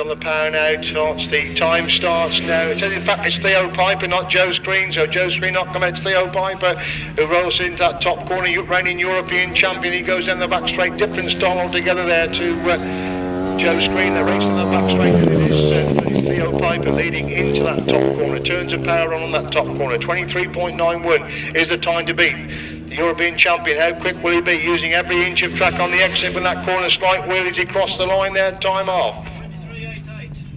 on the power now. The time starts now. It says, in fact, it's Theo Pijper, not Joe Screen. So Joe Screen not coming. It's Theo Pijper who rolls into that top corner. Reigning European champion. He goes down the back straight. Different style altogether there to Joe Screen. They're racing the back straight. And it is Theo Pijper leading into that top corner. Turns of power on that top corner. 23.91 is the time to beat. The European champion, how quick will he be? Using every inch of track on the exit from that corner. Slight wheelies, he crossed the line there. Time off.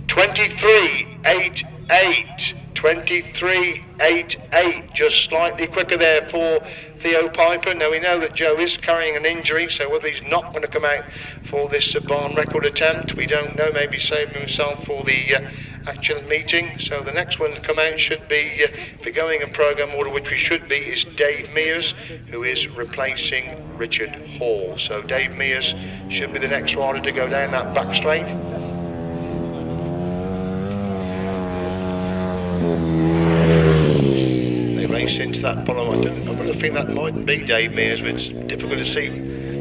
23.88. 23.88. Just slightly quicker there for Theo Pijper. Now we know that Joe is carrying an injury, so whether he's not going to come out for this barn record attempt, we don't know. Maybe saving himself for the actual meeting. So the next one to come out should be, if we're going in programme order, which we should be, is Dave Mears, who is replacing Richard Hall. So Dave Mears should be the next rider to go down that back straight. They race into that bottom. I really think that might be Dave Mears, but it's difficult to see.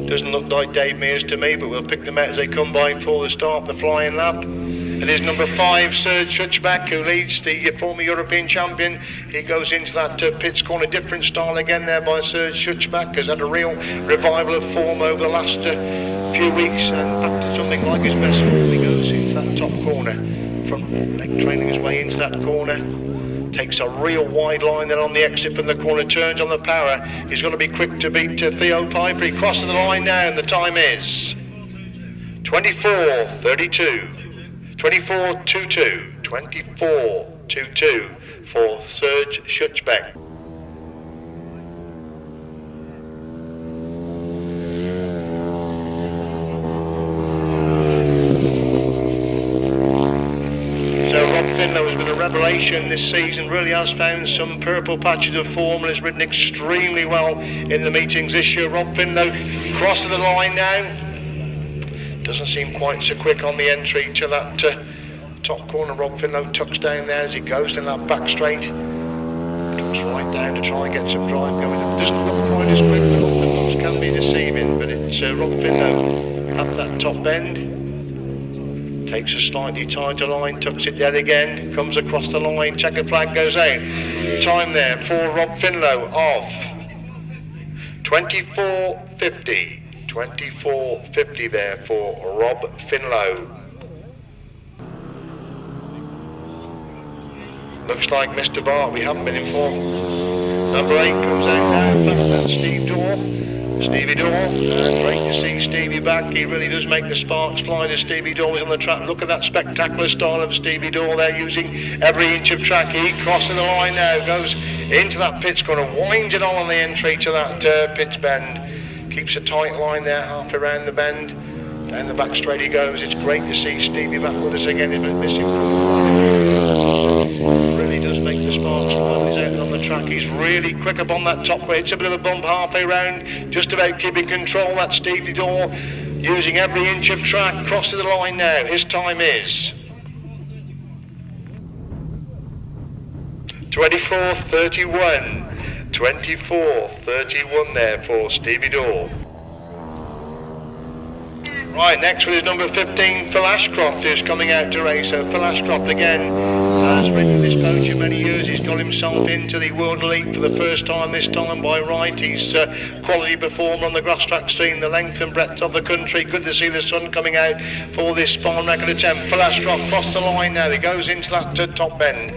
Doesn't look like Dave Mears to me, but we'll pick them out as they come by for the start of the flying lap. It is number 5, Schutzbach, who leads the former European champion. He goes into that pits corner. Different style again there by Schutzbach. Has had a real revival of form over the last few weeks, and back to something like his best form. He goes into that top corner. From leg training his way into that corner. Takes a real wide line then on the exit from the corner. Turns on the power. He's got to be quick to beat Theo Pijper. He crosses the line now, and the time is 24.32. 24.22, 24.22 for Serge Schutzbach. So Rob Finlow has been a revelation this season, really has found some purple patches of form and has ridden extremely well in the meetings this year. Rob Finlow crossing the line now. Doesn't seem quite so quick on the entry to that top corner. Rob Finlow tucks down there as he goes down that back straight. Tucks right down to try and get some drive going. It doesn't look quite as quick. The Rob Finlows can be deceiving, but it's Rob Finlow at that top end. Takes a slightly tighter line, tucks it down again, comes across the line, checkered flag goes out. Time there for Rob Finlow of 24.50. 24.50 there for Rob Finlow. Looks like Mr. Bart, we haven't been informed. Number 8 comes out now. In fact, that's Stevie Dorr. And great to see Stevie back. He really does make the sparks fly to Stevie Dorr on the track. Look at that spectacular style of Stevie Dorr there, using every inch of track. He crossing the line now, goes into that pits corner, winds it on the entry to that pits bend. Keeps a tight line there, half around the bend. Down the back straight he goes. It's great to see Stevie back with us again. He's been missing. Really does make the sparks fly when he's out on the track. He's really quick up on that top where it's a bit of a bump halfway round. Just about keeping control. That Stevie Dorr using every inch of track. Crosses the line now. His time is 24.31. 24.31 there for Stevie Dorr. Right, next one is number 15, Phil Ashcroft, who's coming out to race. So Phil Ashcroft again has ridden this Poacher many years. He's got himself into the World Elite for the first time, this time by right. He's quality performer on the grass track scene, the length and breadth of the country. Good to see the sun coming out for this barn record attempt. Phil Ashcroft crossed the line now. He goes into that top bend.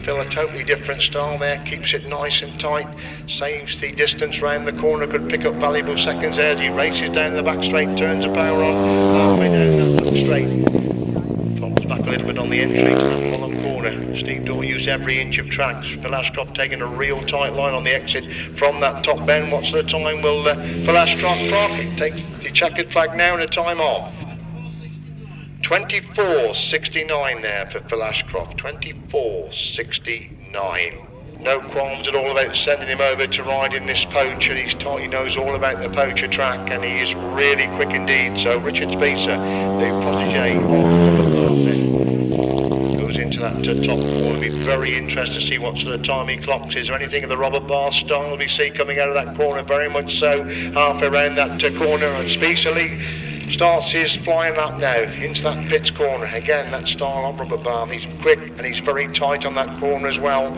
Phil, a totally different style there, keeps it nice and tight, saves the distance round the corner, could pick up valuable seconds there as he races down the back straight, turns the power on, halfway down that back straight. Falls back a little bit on the entry to that bottom corner. Steve Dorr used every inch of track. Phil Ashcroft taking a real tight line on the exit from that top bend. What sort of time will Phil Ashcroft clock? It takes the checkered flag now and a time off. 24.69 there for Phil Ashcroft, 24.69. No qualms at all about sending him over to ride in this Poacher. He's tight, he knows all about the Poacher track, and he is really quick indeed. So Richard Speiser, the protege of goes into that top corner. It'll be very interesting to see what sort of time he clocks. Is there anything of the Robert Barr style we see coming out of that corner? Very much so, half around that corner, and Speiser starts his flying lap now into that pits corner. Again, that style of rubber bar. He's quick and he's very tight on that corner as well.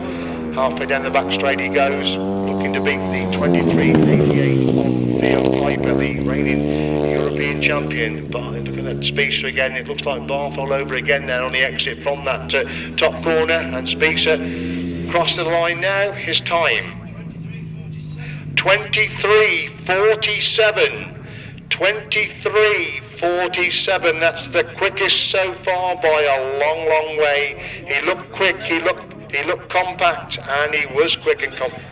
Halfway down the back straight he goes, looking to beat the 23.88 on Theo Pijper, the reigning European champion. But look at that Speiser again. It looks like Bath all over again now on the exit from that top corner. And Speiser across the line now. His time 23.47. 23.47. That's the quickest so far by a long, long way. He looked quick. He looked compact, and he was quick and compact.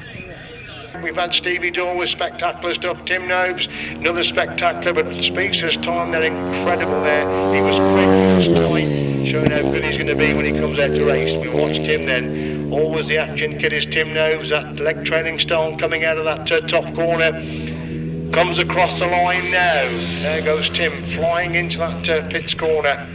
We've had Stevie Daw with spectacular stuff. Tim Nobes, another spectacular, but Speiser's time there, incredible there. He was quick, he was tight, showing how good he's going to be when he comes out to race. We watched him then. Always the action kid is Tim Nobes, that leg trailing style coming out of that top corner. Comes across the line now. There goes Tim, flying into that pits corner.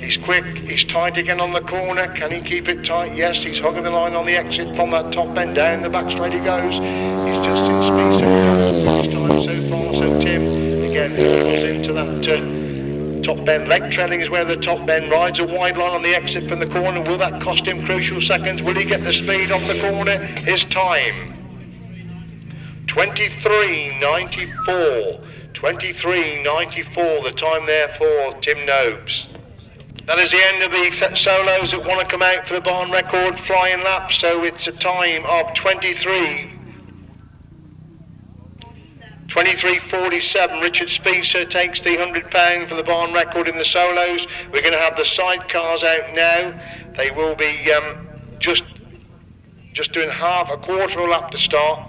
He's quick, he's tight again on the corner. Can he keep it tight? Yes, he's hugging the line on the exit from that top end. Down the back straight he goes. He's just in Speiser. His time so far, so Tim again goes into that top bend. Leg trailing is where the top bend rides a wide line on the exit from the corner. Will that cost him crucial seconds? Will he get the speed off the corner? His time 23.94. 23.94, the time there for Tim Nobes. That is the end of the solos that want to come out for the barn record flying lap. So it's a time of 23.47. Richard Speiser takes the £100 for the barn record in the solos. We're going to have the sidecars out now. They will be just doing a quarter of a lap to start.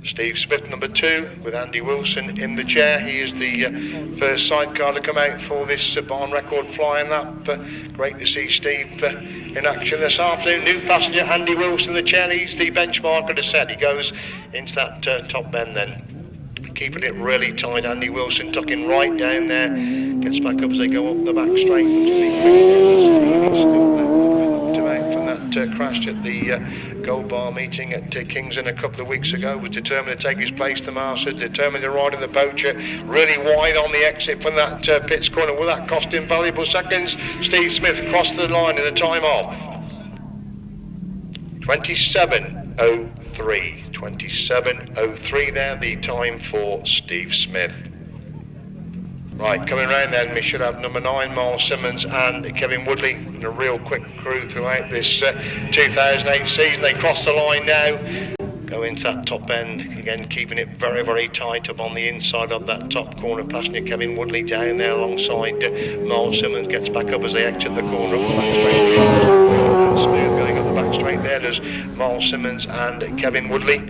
Steve Smith, number 2, with Andy Wilson in the chair. He is the first sidecar to come out for this barn record flying lap. Great to see Steve in action this afternoon. New passenger Andy Wilson in the chair. He's the benchmarker to set. He goes into that top bend then. Keeping it really tight. Andy Wilson tucking right down there. Gets back up as they go up the back straight. From that crash at the Gold Bar meeting at Kingston a couple of weeks ago, was determined to take his place to Masters, determined to ride in the Poacher, really wide on the exit from that pits corner. Will that cost him valuable seconds? Steve Smith crossed the line in a time of 27.03. 27.03 there, the time for Steve Smith. Right, coming round then, we should have number 9, Miles Simmons and Kevin Woodley, in a real quick crew throughout this 2008 season. They cross the line now, go into that top end, again keeping it very, very tight up on the inside of that top corner. Passenger Kevin Woodley down there alongside Miles Simmons, gets back up as they exit the corner, up the back straight. Smooth going up the back straight there, there's Miles Simmons and Kevin Woodley.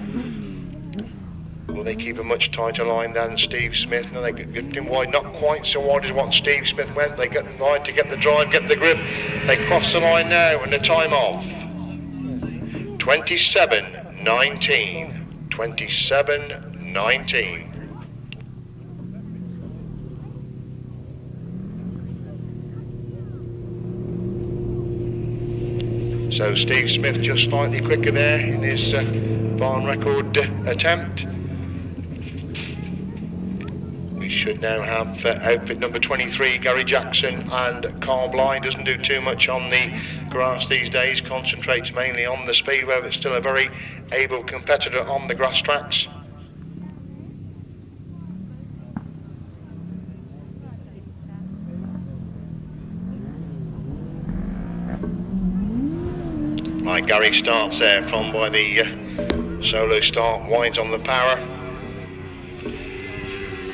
Will they keep a much tighter line than Steve Smith? No, they get him wide, not quite so wide as what Steve Smith went. They get him wide to get the drive, get the grip. They cross the line now in a time of 27.19. 27.19. So Steve Smith just slightly quicker there in his barn record attempt. We should now have outfit number 23, Gary Jackson and Carl Bly. Doesn't do too much on the grass these days, concentrates mainly on the speedway, but still a very able competitor on the grass tracks. Right, Gary starts there from by the solo start, winds on the power.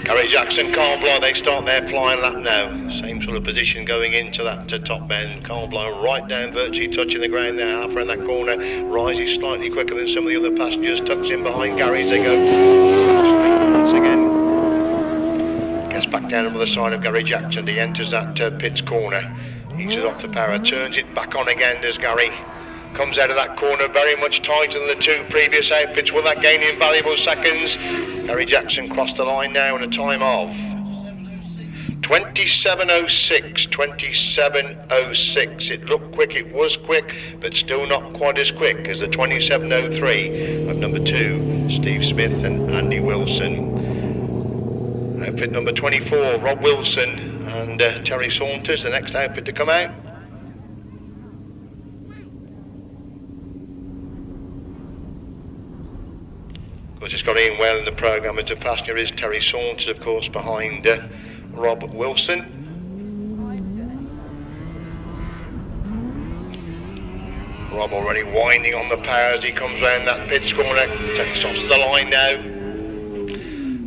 Gary Jackson, Carl Bly, they start their flying lap now. Same sort of position going into that top bend. Carl Bly right down, virtually touching the ground there, half around that corner. Rises slightly quicker than some of the other passengers. Tucks in behind Gary as they go once again. Gets back down on the side of Gary Jackson. He enters that pits corner. Eases off the power, turns it back on again, does Gary. Comes out of that corner very much tighter than the 2 previous outfits. Will that gain him valuable seconds? Gary Jackson crossed the line now in a time of 27.06. 27.06. It looked quick, it was quick, but still not quite as quick as the 27.03 of number 2, Steve Smith and Andy Wilson. Outfit number 24, Rob Wilson and Terry Saunders, the next outfit to come out. Of course, it's got Ian well in the programme as the passenger is Terry Saunders, of course, behind Rob Wilson. Rob already winding on the power as he comes round that pitch corner, takes off to the line now.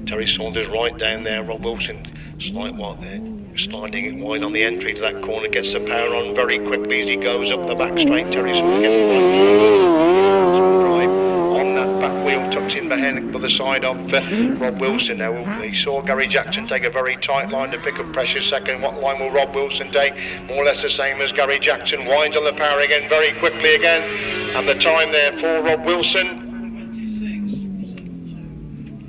Terry Saunders right down there, Rob Wilson sliding it wide on the entry to that corner, gets the power on very quickly as he goes up the back straight. Terry Saunders getting the right drive on that back wheel, tucks in behind the other side of Rob Wilson. Now he saw Gary Jackson take a very tight line to pick up pressure second. What line will Rob Wilson take? More or less the same as Gary Jackson. Winds on the power again very quickly again, and the time there for Rob Wilson,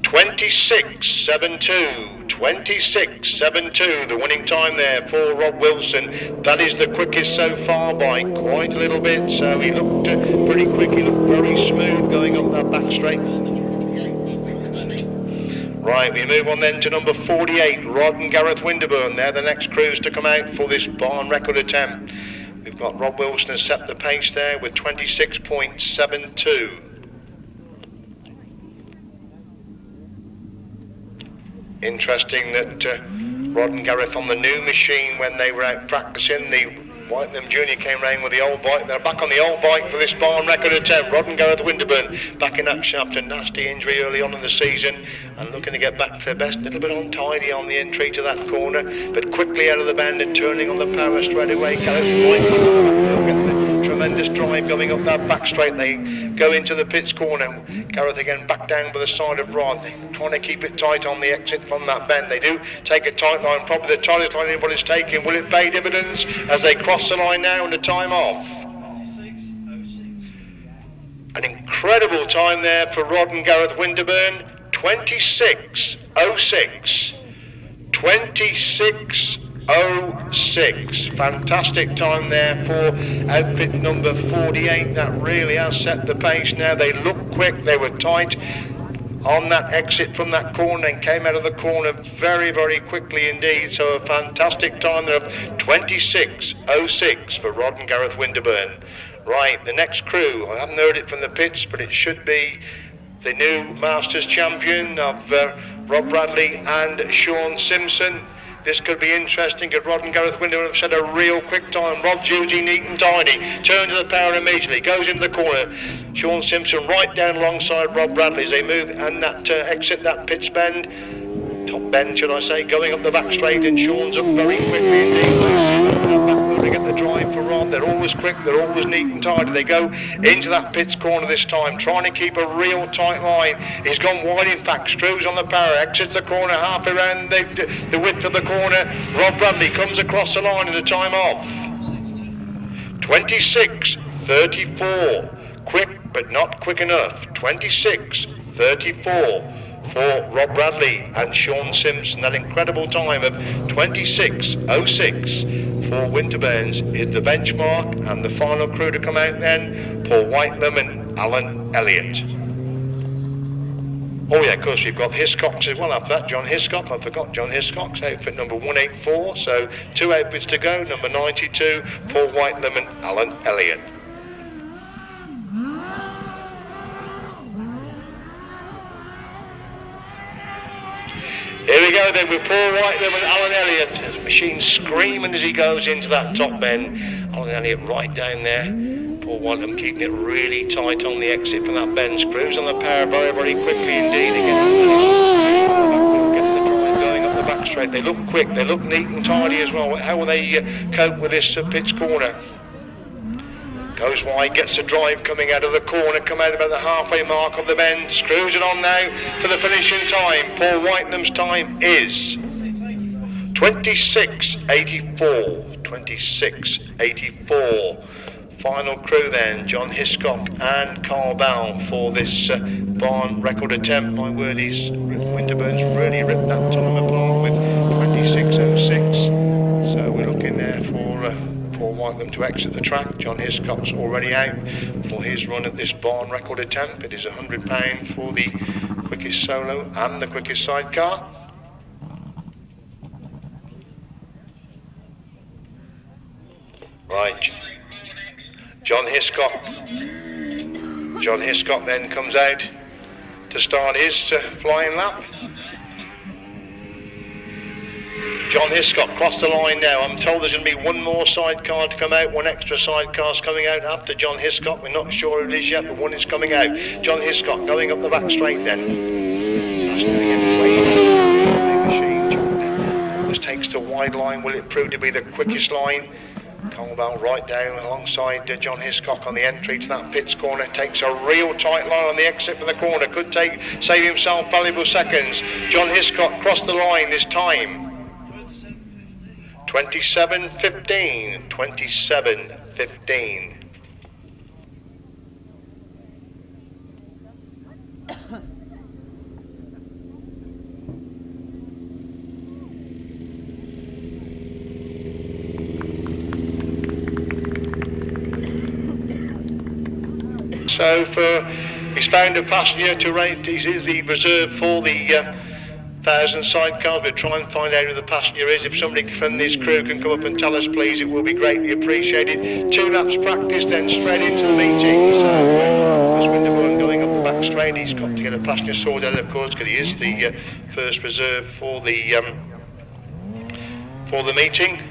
26.72, 26.72, the winning time there for Rob Wilson. That is the quickest so far by quite a little bit, so he looked pretty quick, he looked very smooth going up that back straight. Right, we move on then to number 48, Rod and Gareth Winterburn. They're the next crews to come out for this barn record attempt. We've got Rob Wilson has set the pace there with 26.72. Interesting that Rod and Gareth on the new machine when they were out practicing. The Whitelam Junior came round with the old bike. They're back on the old bike for this barn record attempt. Rod and Gareth Winterburn back in action after a nasty injury early on in the season and looking to get back to their best. A little bit untidy on the entry to that corner, but quickly out of the bend and turning on the power straight away. Gareth getting the tremendous drive going up that back straight. They go into the pits corner. Gareth again back down by the side of Rod. They're trying to keep it tight on the exit from that bend. They do take a tight line, probably the tightest line anybody's taken. Will it pay dividends as they cross the line now and the time off? An incredible time there for Rod and Gareth Winterburn. 26.06. 26.06. Fantastic time there for outfit number 48. That really has set the pace now. They look quick, they were tight on that exit from that corner and came out of the corner very, very quickly indeed. So a fantastic time there of 26.06 for Rod and Gareth Winterburn. Right, the next crew, I haven't heard it from the pits, but it should be the new Masters champion of Rob Bradley and Sean Simpson. This could be interesting because Rod and Gareth Winterburn have set a real quick time. Rob Judy, neat and tidy, turns to the power immediately, goes into the corner. Sean Simpson right down alongside Rob Bradley as they move and that exit that pits bend. Top bend, should I say, going up the back straight, and Sean's up very quickly indeed. To get the drive for Rod. They're always quick, they're always neat and tidy. They go into that pits corner this time, trying to keep a real tight line. He's gone wide, in fact, screws on the power, exits the corner, half around the width of the corner. Rob Bradley comes across the line and the time off. 26.34. Quick, but not quick enough. 26.34. for Rob Bradley and Sean Simpson. That incredible time of 26.06 for Winterburn's is the benchmark, and the final crew to come out then, Paul Whitelam and Alan Elliott. Oh yeah, of course we've got Hiscock as well after that, John Hiscock. I forgot John Hiscock's outfit number 184, so 2 outfits to go, number 92, Paul Whitelam and Alan Elliott. Here we go then with Paul Whitelam and Alan Elliott. The machine screaming as he goes into that top bend. Alan Elliott right down there. Paul Whitelam keeping it really tight on the exit from that bend. Screws on the power very, very quickly indeed. Getting the drive going up the back straight. They look quick, they look neat and tidy as well. How will they cope with this pits corner? Goes wide, gets the drive coming out of the corner, come out about the halfway mark of the bend, screws it on now for the finishing time. Paul Whitelam's time is 26.84. 26.84. Final crew then, John Hiscock and Carl Bell for this barn record attempt. My word is, Winterburn's really ripped that time apart with 26.06. So we're looking there for Paul Whitelam to exit the track. John Hiscock's already out for his run at this barn record attempt. It is £100 for the quickest solo and the quickest sidecar. Right. John Hiscock. John Hiscock then comes out to start his flying lap. John Hiscock crossed the line now. I'm told there's going to be one more sidecar to come out, one extra sidecar's coming out after John Hiscock. We're not sure who it is yet, but one is coming out. John Hiscock going up the back straight then. That's the machine. Just takes the wide line. Will it prove to be the quickest line? Colvin right down alongside John Hiscock on the entry to that pits corner. Takes a real tight line on the exit from the corner. Could save himself valuable seconds. John Hiscock crossed the line this time. 27.15. 27.15. So he's found a passenger to rate. He's the reserve for the 1,000 sidecars. We'll try and find out who the passenger is. If somebody from this crew can come up and tell us, please, it will be greatly appreciated. 2 laps practice, then straight into the meeting. So there's Winterburn going up the back straight. He's got to get a passenger sorted out, of course, because he is the first reserve for the meeting.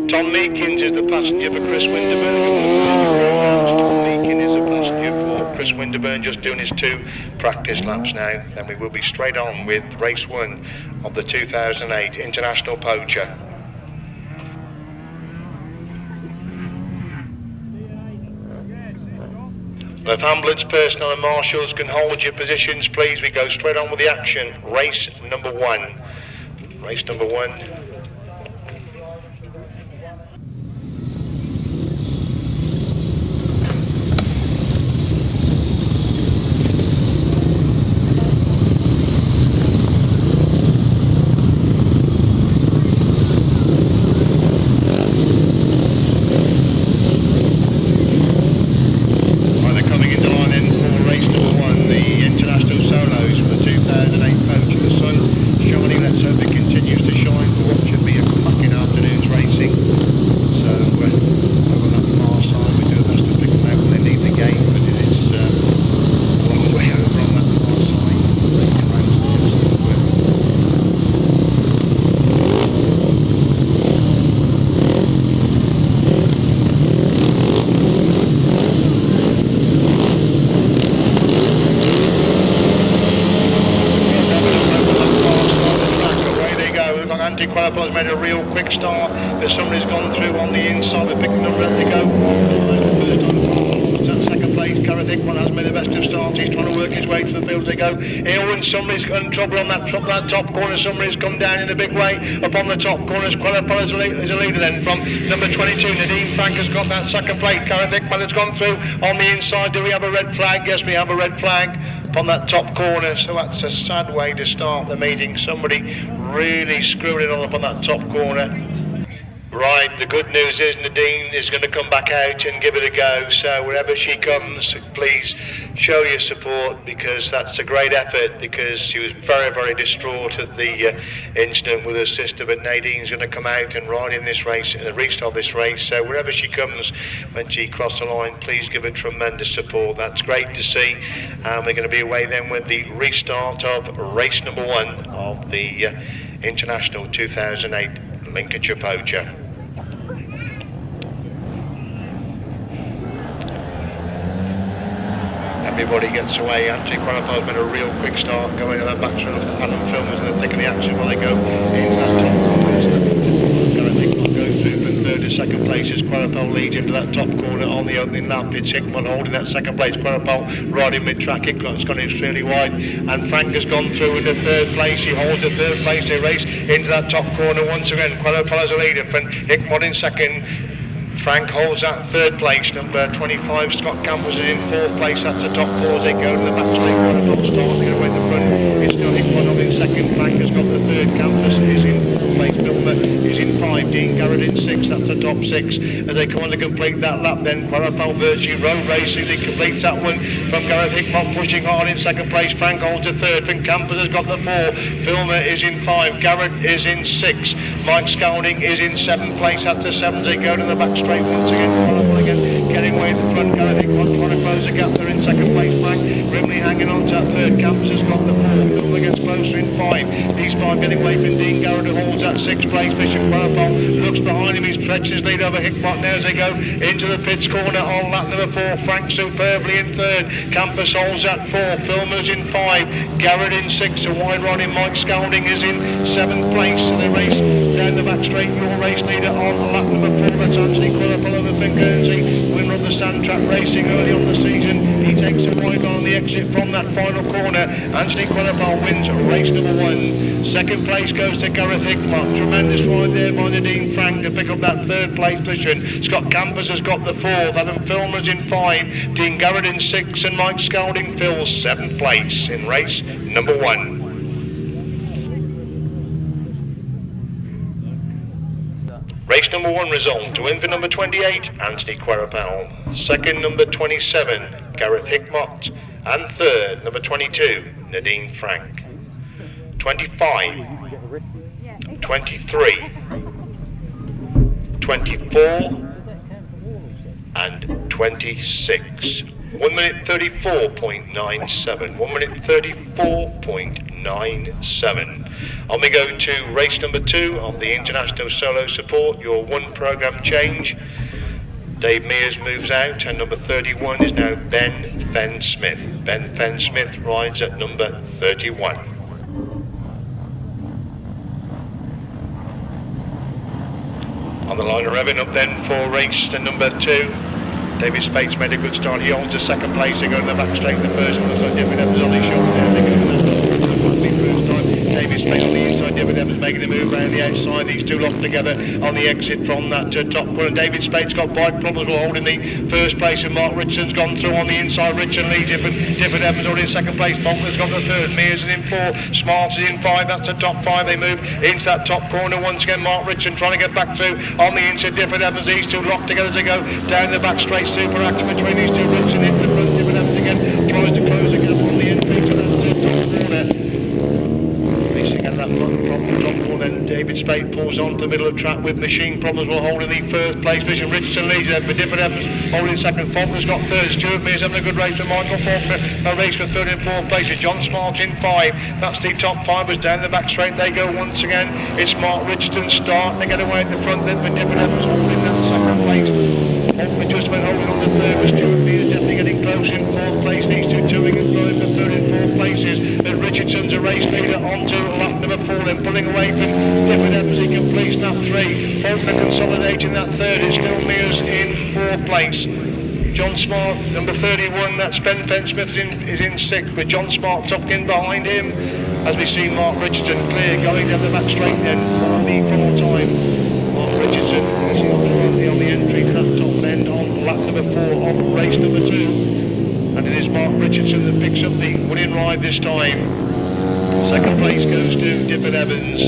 Tom Meekins is the passenger for Chris Winterburn. Tom Meekins is the passenger for Chris Winterburn, just doing his 2 practice laps now. Then we will be straight on with race 1 of the 2008 International Poacher. Well, if ambulance personnel and marshals can hold your positions, please, we go straight on with the action. Race number 1. Race number 1. Qualifiers made a real quick start. There's somebody's gone through on the inside. We're picking up ready to go. That second place, Carrathick one has made the best of starts. He's trying to work his way through the field. They go. Here somebody's got in trouble on that top corner. Somebody's come down in a big way up on the top corners. Qualifier is a leader then from number 22. N.Frenk has got that second place. Carrathick one has gone through on the inside. Do we have a red flag? Yes, we have a red flag on that top corner, so that's a sad way to start the meeting. Somebody really screwing it all up on that top corner. Right, the good news is Nadine is going to come back out and give it a go, so wherever she comes, please show your support, because that's a great effort, because she was very, very distraught at the incident with her sister. But Nadine's going to come out and ride in this race, in the restart of this race, so wherever she comes when she crosses the line, please give her tremendous support. That's great to see. We're going to be away then with the restart of race number 1 of the International 2008 Lincolnshire Poacher. Everybody gets away. Anti-qualifiers made a real quick start going on that back straight. Adam Filmers in the thick of the action while they go into that top corner. Go through from 3rd to 2nd place as Qualifier leads into that top corner on the opening lap. It's Hickman holding that 2nd place. Qualifier riding mid-track. Hickman's gone extremely wide, and Frank has gone through into 3rd place. He holds the 3rd place. They race into that top corner once again. Qualifier's a leader. Hickman in 2nd. Frank holds that 3rd place. Number 25, Scott Campbell's in 4th place. That's the top 4 as they go to the back straight. Qualifier starting away at the front. It's still Hickman in 2nd. Frank has got the 3rd. Campbell is in 4th place. Number is in 5. Dean Garrett in 6, that's the top 6. As they come on to complete that lap then, Quarapal Virtue Road Racing, they complete that one from Gareth Hickmott pushing hard in 2nd place. Frank holds to 3rd, Finn Campers has got the 4, Filmer is in 5, Garrett is in 6, Mike Scouting is in 7th place, that's the 7s, they go to the back straight once again, Quarapal again, getting away in the front, Gareth Hickmott trying to close the gap there in 2nd place. Frank Grimley hanging on to that 3rd, Campers has got the 4, Filmer gets closer in 5, these 5 getting away from Dean Garrett who holds that 6th place. Bishop Quarapal looks behind him, he's stretching his lead over Hickmott now as they go into the pits corner on lap number 4. Frank superbly in 3rd, Campus holds at 4, Filmer's in 5, Garrett in 6, a wide rod in Mike Scouting is in 7th place. So they race down the back straight. Your race leader on lap number 4, that's Anthony Quarapal over Finn Guernsey, winner of the Sand Track Racing early on the season. He takes a wide rod on the exit from that final corner. Anthony Quarapal wins race number 1. 2nd place goes to Gareth Hickmott. Tremendous ride there by the N.Frenk to pick up that 3rd place position. Scott Campers has got the 4th, Adam Filmer's in 5, Dean Garrett in 6, and Mike Scouting fills 7th place in race number 1. Race number 1 result: to win for number 28, Anthony Quarapal. 2nd, number 27, Gareth Hickmott. And 3rd, number 22, Nadine Frank. 25, 23, 24, and 26. 1 minute 34.97. 1 minute 34.97. On we go to race number 2 on the International Solo Support. Your 1 programme change. Dave Mears moves out, and number 31 is now Ben Fenn-Smith. Ben Fenn-Smith rides at number 31. On the line of revving up then for race number 2. David Speight's made a good start. He holds the 2nd place. They go to the back straight. The first one looks like David Evans on his shoulder there. They're going to first time. David Speight's on the inside. David Evans making a move around the outside. These two locked together on the exit from that top corner. David Speight's got bike problems. We're holding the 1st place, and Mark Richardson's gone through on the inside. Richardson leads. David Evans already in 2nd place. Faulkner's got the 3rd. Mears is in 4. Smart is in 5. That's the top 5. They move into that top corner once again. Mark Richardson trying to get back through on the inside. David Evans. These two locked together to go down the back straight. Super action between these two. Richardson into the front. David Evans again tries to close the gap on the entry to that top corner. Racing at that top corner. Then David Speight pulls on to the middle of track with machine problems. Will hold in the 1st place position. Richardson leads there for David Evans holding 2nd. Faulkner's got 3rd. Stuart Mears having a good race for Michael Faulkner. A race for 3rd and 4th places. John Smart in 5. That's the top 5 was down the back straight. They go once again. It's Mark Richardson starting to get away at the front then for David Evans holding that 2nd place. Faulkner just went holding on the 3rd, but Stuart Mears definitely getting close in 4th place. These two toing and throwing for 3rd and 4th places. But Richardson's a race leader onto lap number 4, then pulling away from David Evans. He completes lap 3. Faulkner consolidating that 3rd. It's still Mears in 4th place. John Smart, number 31, that's Ben Fenn-Smith is in 6th, but John Smart tucked in behind him. As we see Mark Richardson clear, going down the back straight then for the full time. Mark Richardson is on the entry to that top end on lap number 4 of race number 2. And it is Mark Richardson that picks up the winning ride this time. 2nd place goes to David Evans.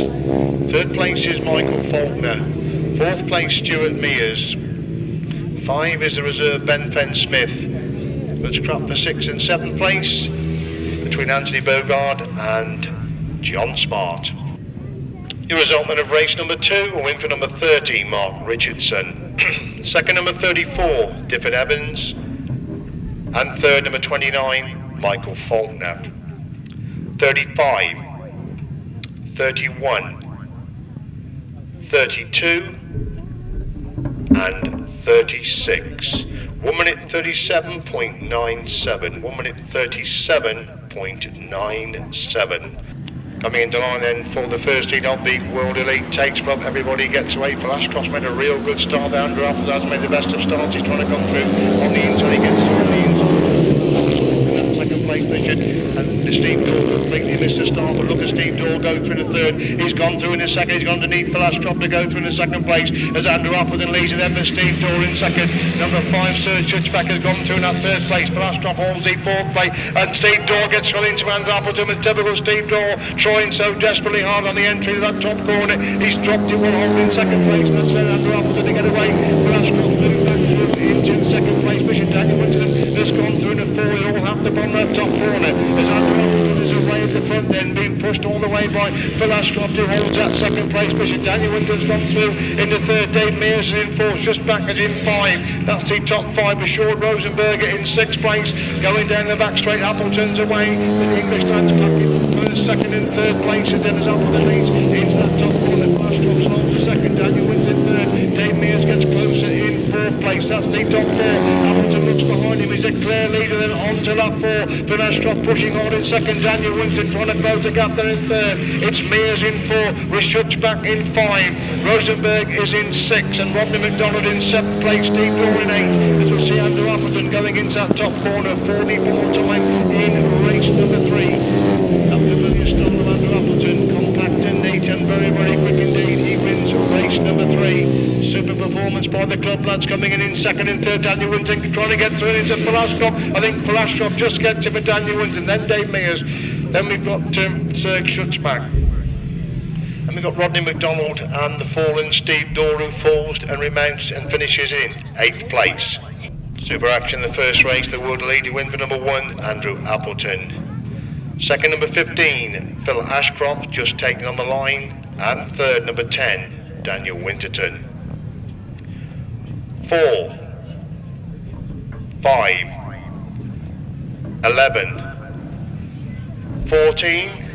3rd place is Michael Faulkner. 4th place Stuart Mears. 5 is the reserve Ben Fenn-Smith. Let's crap for 6th and 7th place between Anthony Bogard and John Smart. The result then of race number 2, a win for number 30, Mark Richardson. 2nd, number 34, David Evans. And 3rd, number 29, Michael Faulkner. 35, 31, 32, and 36. 1 minute 37.97. 1 minute 37.97. Coming into line then for the first heat of the World Elite takes from everybody gets away. For Ashcroft made a real good start there. Andrew Appleton has made the best of starts. He's trying to come through on the inside. He gets through on the inside. And that 2nd place position, and the Steve Door completely missed the start, but look at Steve Door go through the third. He's gone through in the second. He's gone underneath for Ashcroft to go through in the second place as Andrew Appleton leads, and then for Steve Door in second. Number 5, Sir Schutzbach has gone through in that third place. Ashcroft holds the fourth place, and Steve Door gets run into Andrew Appleton with typical Steve Door trying so desperately hard on the entry to that top corner. He's dropped it, will hold in second place, and that's where Andrew Appleton to get away. For Ashcroft moving back through into second place. Bishop Daniel Winterton has gone through the four. They all have to bomb that top corner as Andrew Appleton is away at the front then, being pushed all the way by Phil Ashcroft, who holds that second place. Bishop Daniel Winterton's gone through in the third. Dave Mears is in fourth, just back as in 5. That's the top 5 with short Rozenburg in 6th place. Going down the back straight, Appleton's away. The English lads packing first, second and third places. Then as Appleton leads into that top corner, Ashcroft's holds second, Daniel Winterton third. Dave Mears gets closer in 4th place. That's the top 4. Appleton looks behind him. He's a clear leader then on to lap 4. Phil Ashcroft pushing on in second. Daniel Winterton trying to close the gap there in third. It's Mears in 4. With Schutzbach in 5. Rozenburg is in 6. And Rodney McDonald in 7th place. Steve Door in 8. As we'll see Andrew Appleton going into that top corner for the ball time in race number 3. After William Stoneman, Andrew Appleton, compact and neat and very, very quick indeed. He wins race number 3. Super performance by the club lads coming in second and third. Daniel Winterton trying to get through into Phil Ashcroft. I think Phil Ashcroft just gets it for Daniel Winterton, then Dave Mears. Then we've got Sir Schutzbach. And we've got Rodney McDonald and the fallen Steve Door, who falls and remains and finishes in 8th place. Super action the first race, the world leader win for number 1, Andrew Appleton. Second, number 15, Phil Ashcroft, just taken on the line. And third, number 10, Daniel Winterton. 4, 5, 11, 14,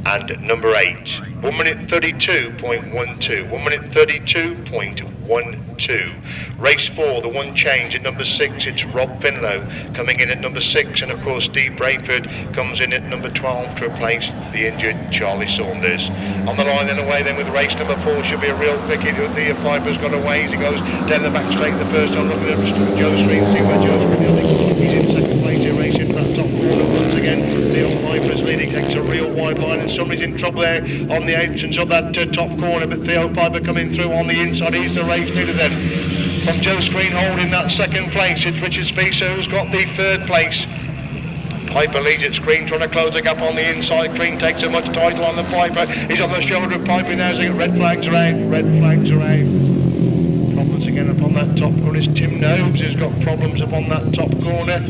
and number 8. 1 minute 32.12. 1 minute 32.12. Race 4, the one change at number 6. It's Rob Finlow coming in at number 6, and of course Steve Braidford comes in at number 12 to replace the injured Charlie Saunders. On the line and away then with race number 4 should be a real quickie. Theo Pijper's got away as he goes down the back straight the first time. Looking at Joe Street, see where Joe Street he's in second place here, racing for that top corner once again. Theo Pijper's leading, takes a real wide line, and somebody's in trouble there on the entrance of that top corner, but Theo Pijper coming through on the inside. He's the race leader then. From Joe Screen holding that second place, it's Richard Speiser who's got the third place. Pijper leads at Screen, trying to close the gap on the inside. Screen takes a much title on the Pijper. He's on the shoulder of Pijper now, so red flags are out. Red flags are out. Problems again upon that top corner. It's Tim Nobes who's got problems upon that top corner.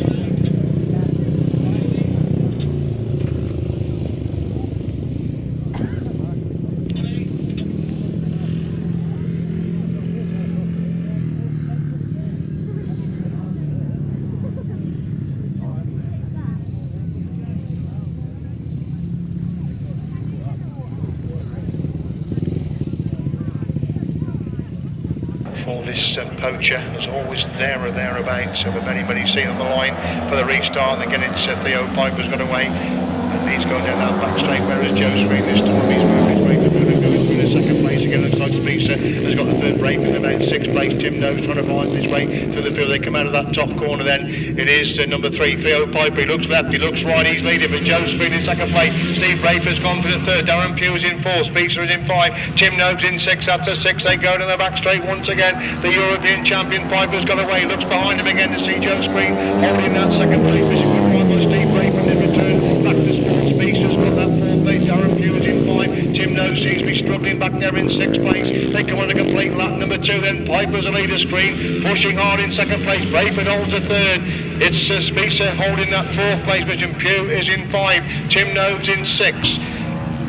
This Poacher is always there or thereabouts, so with many seen on the line for the restart. Again, it's Theo Pijper's got away, and he's going down that back straight, whereas Joe Screen this time he's moving his way to going through the second place again. Looks like Speiser has got the third break in about 6th place. Tim Nose trying to find his way through the field. They come out of that top corner then. It is number 3, Theo Pijper. He looks left, he looks right, he's leading, but Joe Screen in second place. Steve Braidford's gone for the third. Darren Pugh is in 4th. Speiser is in 5. Tim Nose in 6. That's a 6. They go to the back straight once again. The European champion Piper's got away. Looks behind him again to see Joe Screen holding that second place. Bishop Gribble by Steve Braidford in return. Back to Sports. Speiser's got that 4th place. Darren Pugh is in 5. Tim Nose seems to be struggling back there in 6th place. They come on a complete lap. Number 2 then. Piper's a leader. Screen pushing hard in 2nd place. Braidford holds a 3rd. It's Speiser holding that 4th place. Bishop Pugh is in 5. Tim Nose in 6.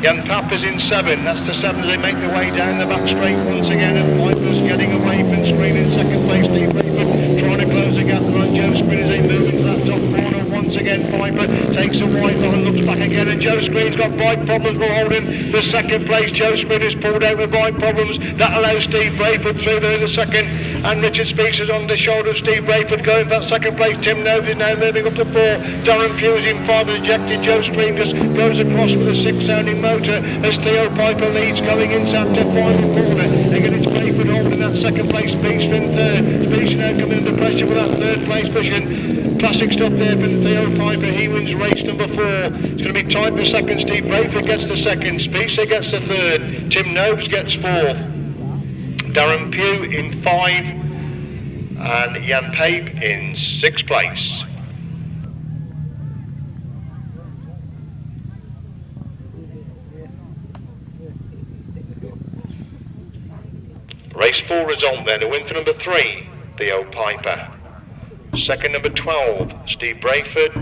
Jan Pape is in 7. That's the 7 as they make their way down the back straight once again, and Piper's getting away from Screen in 2nd place. Steve Braidford trying to close the gap on Joe Screen as they move into that top corner once again. Piper takes a wide line, looks back again, and Joe Screen's got bike problems. We're holding the 2nd place. Joe Screen is pulled out with bike problems. That allows Steve Braidford through there in the 2nd, and Richard Speiser's on the shoulder of Steve Braidford going for that 2nd place. Tim Nobes is now moving up to 4. Darren Pugh is in 5, ejected. Joe Screen just goes across with a 6 sounding motor as Theo Pijper leads going inside the final corner. Again, it's Braidford holding that 2nd place. Speiser in 3rd. Speiser now coming under pressure for that 3rd place position. Classic stuff there from Theo Pijper, he wins race number 4. It's going to be tight for second. Steve Braidford gets the second. Speiser gets the third. Tim Nobes gets fourth. Darren Pugh in 5. And Jan Pape in 6th place. Race 4 is on then. A win for number 3, Theo Pijper. Second, number 12, Steve Braidford.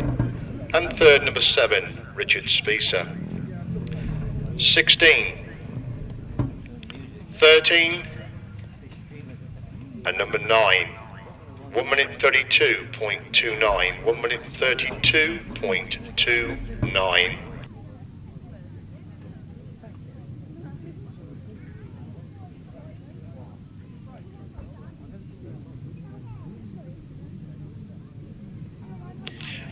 And third, number 7, Richard Speiser. 16, 13, and number 9. 1 minute 32.29. 1 minute 32.29.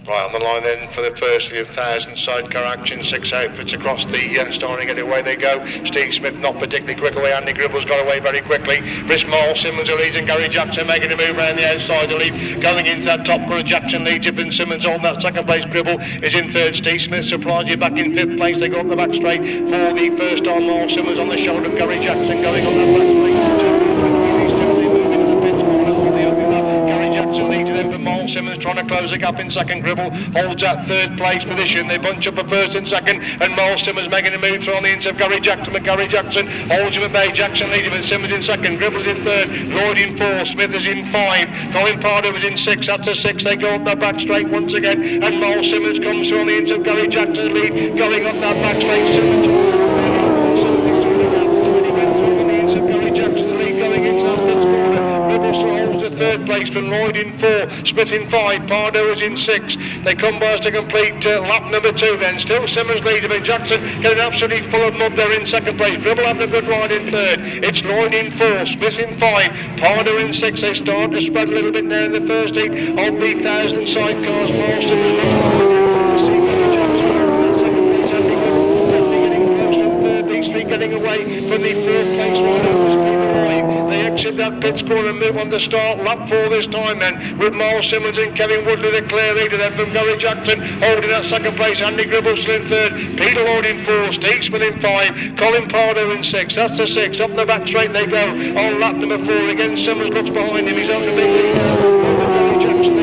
Right, on the line then for the first of the 1,000 sidecar action, 6 outfits across the starting gate, away they go. Steve Smith not particularly quick away, Andy Gribble's got away very quickly. Brisk Mall, Simmons leads and Gary Jackson making a move around the outside to lead. Going into that top corner, Jackson leads, and Simmons on that second place. Gribble is in third. Steve Smith surprised you back in 5th place. They go up the back straight for the first time. Mall, Simmons on the shoulder of Gary Jackson going on that back straight. Lead to them for Mole Simmons trying to close the gap in second. Gribble holds that third place position. They bunch up for first and second, and Mole Simmons making a move through on the inside of Gary Jackson, but Gary Jackson holds him at bay. Jackson leading and Simmons in second. Gribble's in third. Lloyd in 4. Smith is in 5. Colin Pardo is in 6. That's a 6. They go up that back straight once again, and Mole Simmons comes through on the inside of Gary Jackson's lead, going up that back straight. Simmons holds the third place for Lloyd in 4, Smith in 5, Pardo is in 6. They come by us to complete lap number 2 then. Still Simmons leading, but Jackson getting absolutely full of mud there in second place. Gribble having a good ride in third. It's Lloyd in 4, Smith in 5, Pardo in 6. They start to spread a little bit now in the first heat of the 1,000 sidecars. Marston getting away from the 4th place riders. They exit that pit score and move on to start lap 4 this time then, with Miles Simmons and Kevin Woodley the clear leader then from Gary Jackson holding that second place. Andy Gribble still in third, Peter Lloyd in 4, Steve Smith in 5, Colin Pardo in 6. That's the 6. Up the back straight they go on lap number 4 again. Simmons looks behind him, he's on the big lead. Gary Jackson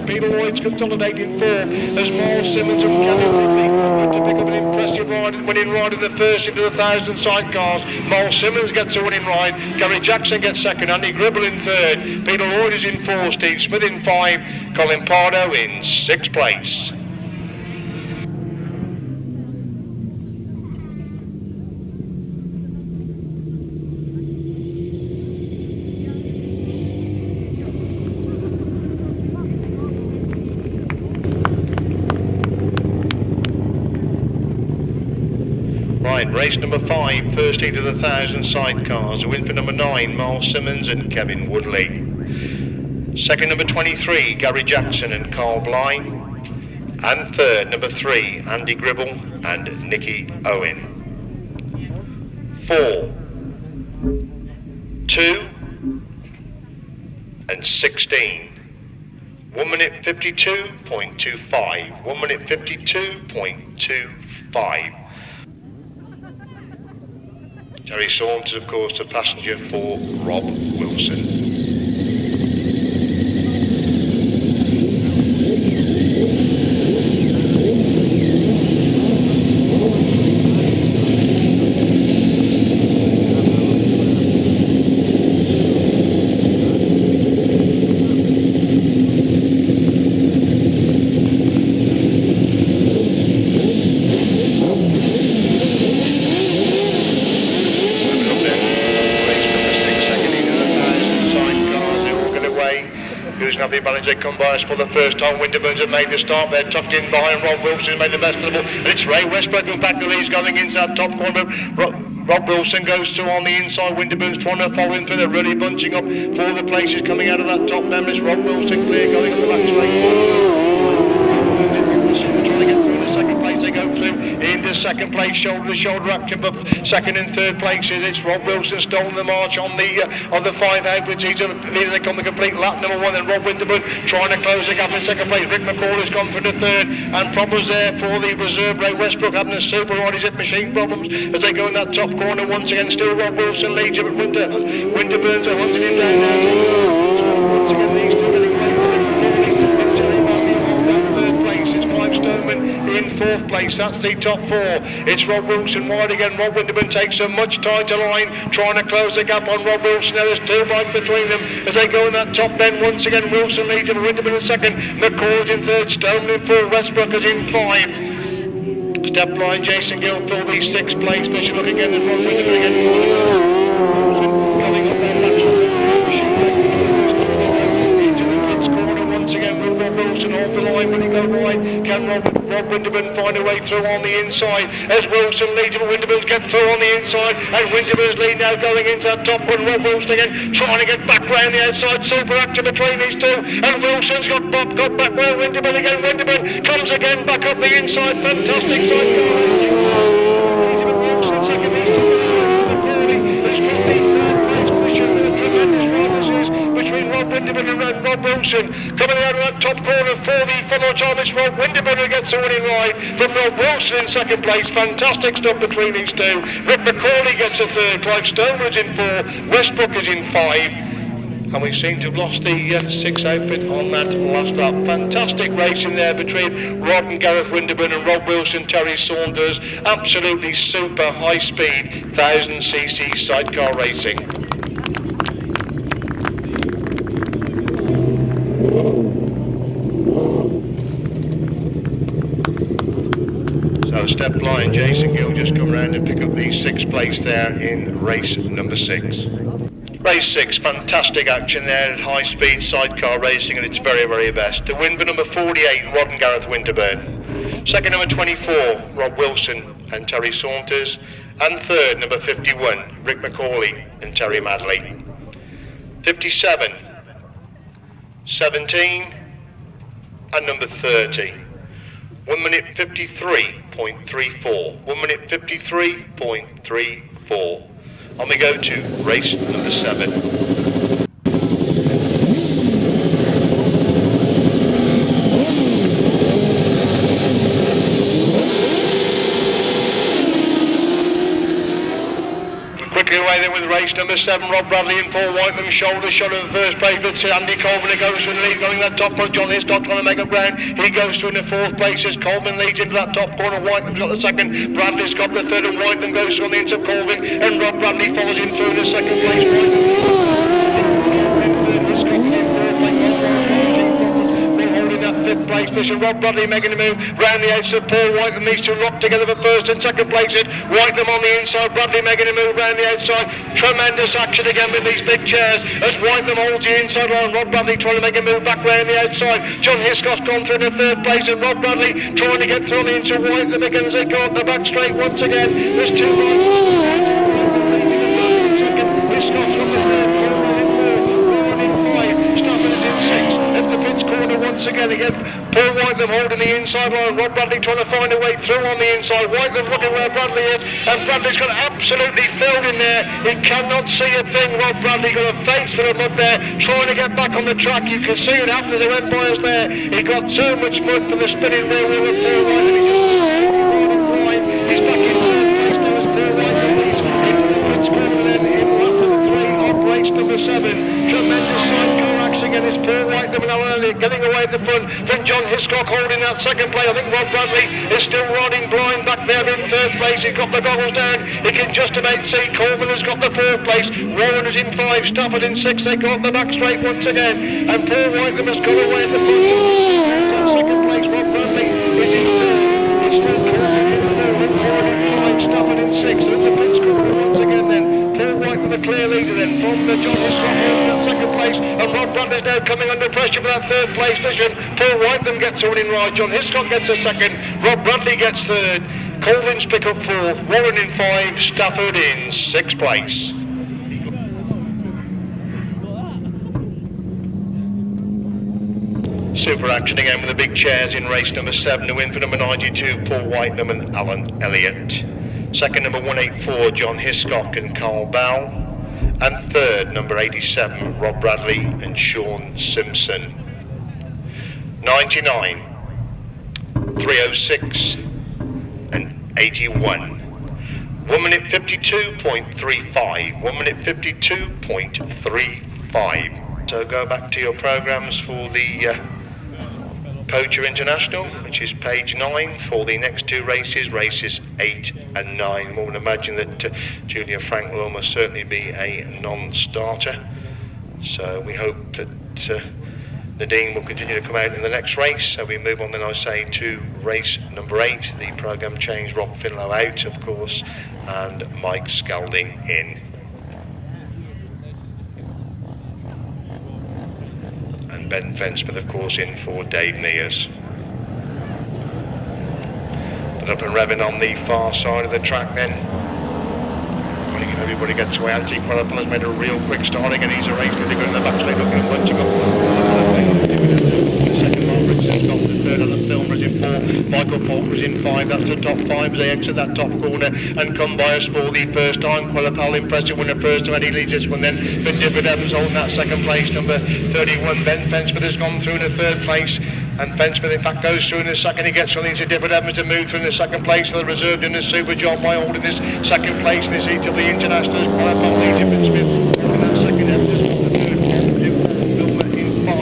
Peter Lloyd's consolidating 4 as Miles Simmons and Kevin Woodley to pick up an impressive winning ride in the first into the 1,000 sidecars. Miles Simmons gets a winning ride, Gary Jackson gets second, Andy Gribble in third, Peter Lloyd is in 4, Steve Smith in 5, Colin Pardo in 6th place. Race number 5, first heat of the 1,000 sidecars. A win for number 9, Miles Simmons and Kevin Woodley. Second, number 23, Gary Jackson and Carl Bly. And third, number 3, Andy Gribble and Nicky Owen. 4, 2, and 16. 1 minute 52.25. 1 minute 52.25. Jerry Saunders, of course, the passenger for Rob Wilson. They come by us for the first time. Winterburns have made the start. They're tucked in behind Rob Wilson, made the best of the ball. And it's Ray Westbrook who back the lead, going into that top corner. Rob Wilson goes through on the inside. Winterburns trying to follow him through. They're really bunching up for the places coming out of that top then. It's Rob Wilson clear going on the back straight. Trying to get through the second place. They go through into second place, shoulder to shoulder action, but second and third places. It's Rob Wilson stolen the march on the 5 out, which he's leading on the complete lap number 1, and Rob Winterburn trying to close the gap in second place. Rick McAuley's gone through the third, and problems there for the reserve. Ray Westbrook having a super ride. He's hit machine problems as they go in that top corner once again. Still Rob Wilson leads him, but Winterburn's are hunting him down now. Once again, these two getting away Stoneman in 4th place. That's the top 4. It's Rob Wilson wide again. Rob Winterburn takes a much tighter line, trying to close the gap on Rob Wilson. Now there's 2 bikes between them as they go in that top bend. Once again, Wilson leads him, Winterburn in 2nd, McCall's in 3rd, Stoneman in 4th, Westbrook is in 5. Step line, Jason Gill for the 6th place. Bishop look again, and Rob Winterburn again. Wilson going up there, once again, will Rob Wilson hold the line? Will he go wide? Can Rob Winterburn find a way through on the inside? As Wilson leads him, Winterburn's get through on the inside, and Winterburn's lead now going into that top one. Rob Wilson again trying to get back round the outside. Super action between these two, and Wilson's got back round Winterburn again. Winterburn comes again back up the inside. Fantastic sidecar. Wilson second. Between Rob Winterburn and Rob Wilson, coming out of that top corner for the final time. It's Rob Winterburn who gets the winning ride from Rob Wilson in 2nd place. Fantastic stuff between these two. Rick McAuley gets a 3rd, Clive Stoneman is in 4, Westbrook is in 5, and we seem to have lost the 6th outfit on that last lap. Fantastic racing there between Rob and Gareth Winterburn and Rob Wilson, Terry Saunders. Absolutely super high speed 1000cc sidecar racing. So step line, Jason Gill just come round and pick up the 6th place there in race number 6. Race 6, fantastic action there at high speed sidecar racing at its very, very best. The win for number 48, Rod and Gareth Winterburn. Second, number 24, Rob Wilson and Terry Saunders. And third, number 51, Rick McAuley and Terry Madley. 57, 17, and number 30. 1 minute 53.34. 1 minute 53.34. On we go to race number 7. Quickly away then with race number 7, Rob Bradley in 4, Whitelam shoulder shot of the first place, but Andy Colvin goes to the lead, going that top corner. John Hiscock trying to make up ground, he goes to in the 4th place as Colvin leads into that top corner. Whitelam's got the 2nd, Bradley's got the 3rd, and Whitelam goes on the inside of Colvin, and Rob Bradley follows in through the 2nd place. That 5th place position, Rob Bradley making a move round the outside. Paul Whitelam, these two locked together for 1st and 2nd places. Whitelam on the inside, Bradley making a move round the outside. Tremendous action again with these big chairs as Whitelam holds the inside line. Rob Bradley trying to make a move back round the outside. John Hiscock's gone through in the 3rd place, and Rob Bradley trying to get through on the inside. Whitelam again as they go up the back straight once again. There's 2 Hiscock's on the 3rd, Colvin in 4, Rowan in 5, Stopping is in 6. At the pits corner once again. Paul Whitelam holding the inside line. Rob Bradley trying to find a way through on the inside. Whitelam looking where Bradley is, and Bradley's got absolutely filled in there. He cannot see a thing. Rob Bradley got a face full of mud there, trying to get back on the track. You can see it happen as they went by us there. He got so much mud from the spinning rear wheel of Paul Whitelam. He's back in 3rd place now as Paul Whitelam leads into the pits corner then in lap number 3 of race number 7. Tremendous sidecar action again as Paul Whitelam and Alan getting away at the front. Then John Hiscock holding that 2nd place. I think Rob Bradley is still riding blind back there in 3rd place. He's got the goggles down. He can just about see. Colvin has got the 4th place. Warren is in 5. Stafford in 6. They go up the back straight once again. And Paul Whitelam has gone away at the front. 2nd place, Rob Bradley is in 3rd. It's still Colvin in 4. Warren in 5. Stafford in 6. And in the pits corner once again then. Paul Whitelam the clear leader then from the John Hiscock in that 2nd place. And Rob Bradley's now coming under pressure for that 3rd place position. Paul Whitelam gets a winning ride. John Hiscock gets a 2nd. Rob Bradley gets 3rd. Colvin's pick up 4th. Warren in 5. Stafford in 6th place. super action again with the big chairs in race number 7 to win for number 92, Paul Whitelam and Alan Elliott. Second, number 184, John Hiscock and Carl Bell. And third, number 87, Rob Bradley and Sean Simpson. 99, 306 and 81. 1 minute 52.35. 1 minute 52.35. So go back to your programmes for the Poacher International, which is page 9 for the next 2 races, races 8 and 9. One would imagine that J.Frenk will almost certainly be a non-starter. So we hope that Nadine will continue to come out in the next race. So we move on then, I say, to race number 8. The programme changed, Rob Finlow out, of course, and Mike Scalding in. And Ben Fensmith, of course, in for Dave Mears. But up and revving on the far side of the track then. Everybody gets away. Antique Quadruple has made a real quick starting, and he's a race to go in the back straight, looking and bunching up. Second, Mark Richardson got the third on the film, is in 4. Michael Faulkner is in 5. That's the top 5 as they exit that top corner and come by us for the first time. Quadruple impressive winner first time, and he leads this one then. But David Evans holding that second place. Number 31, Ben Fensmith has gone through in the third place. And Fensmith in fact goes through in the second. He gets something to David Evans to move through in the second place. So the reserve doing a super job by holding this second place in this heat of the Internationals. Quadruple leads him, Smith in that second. Evans got the third. Filmer in 5.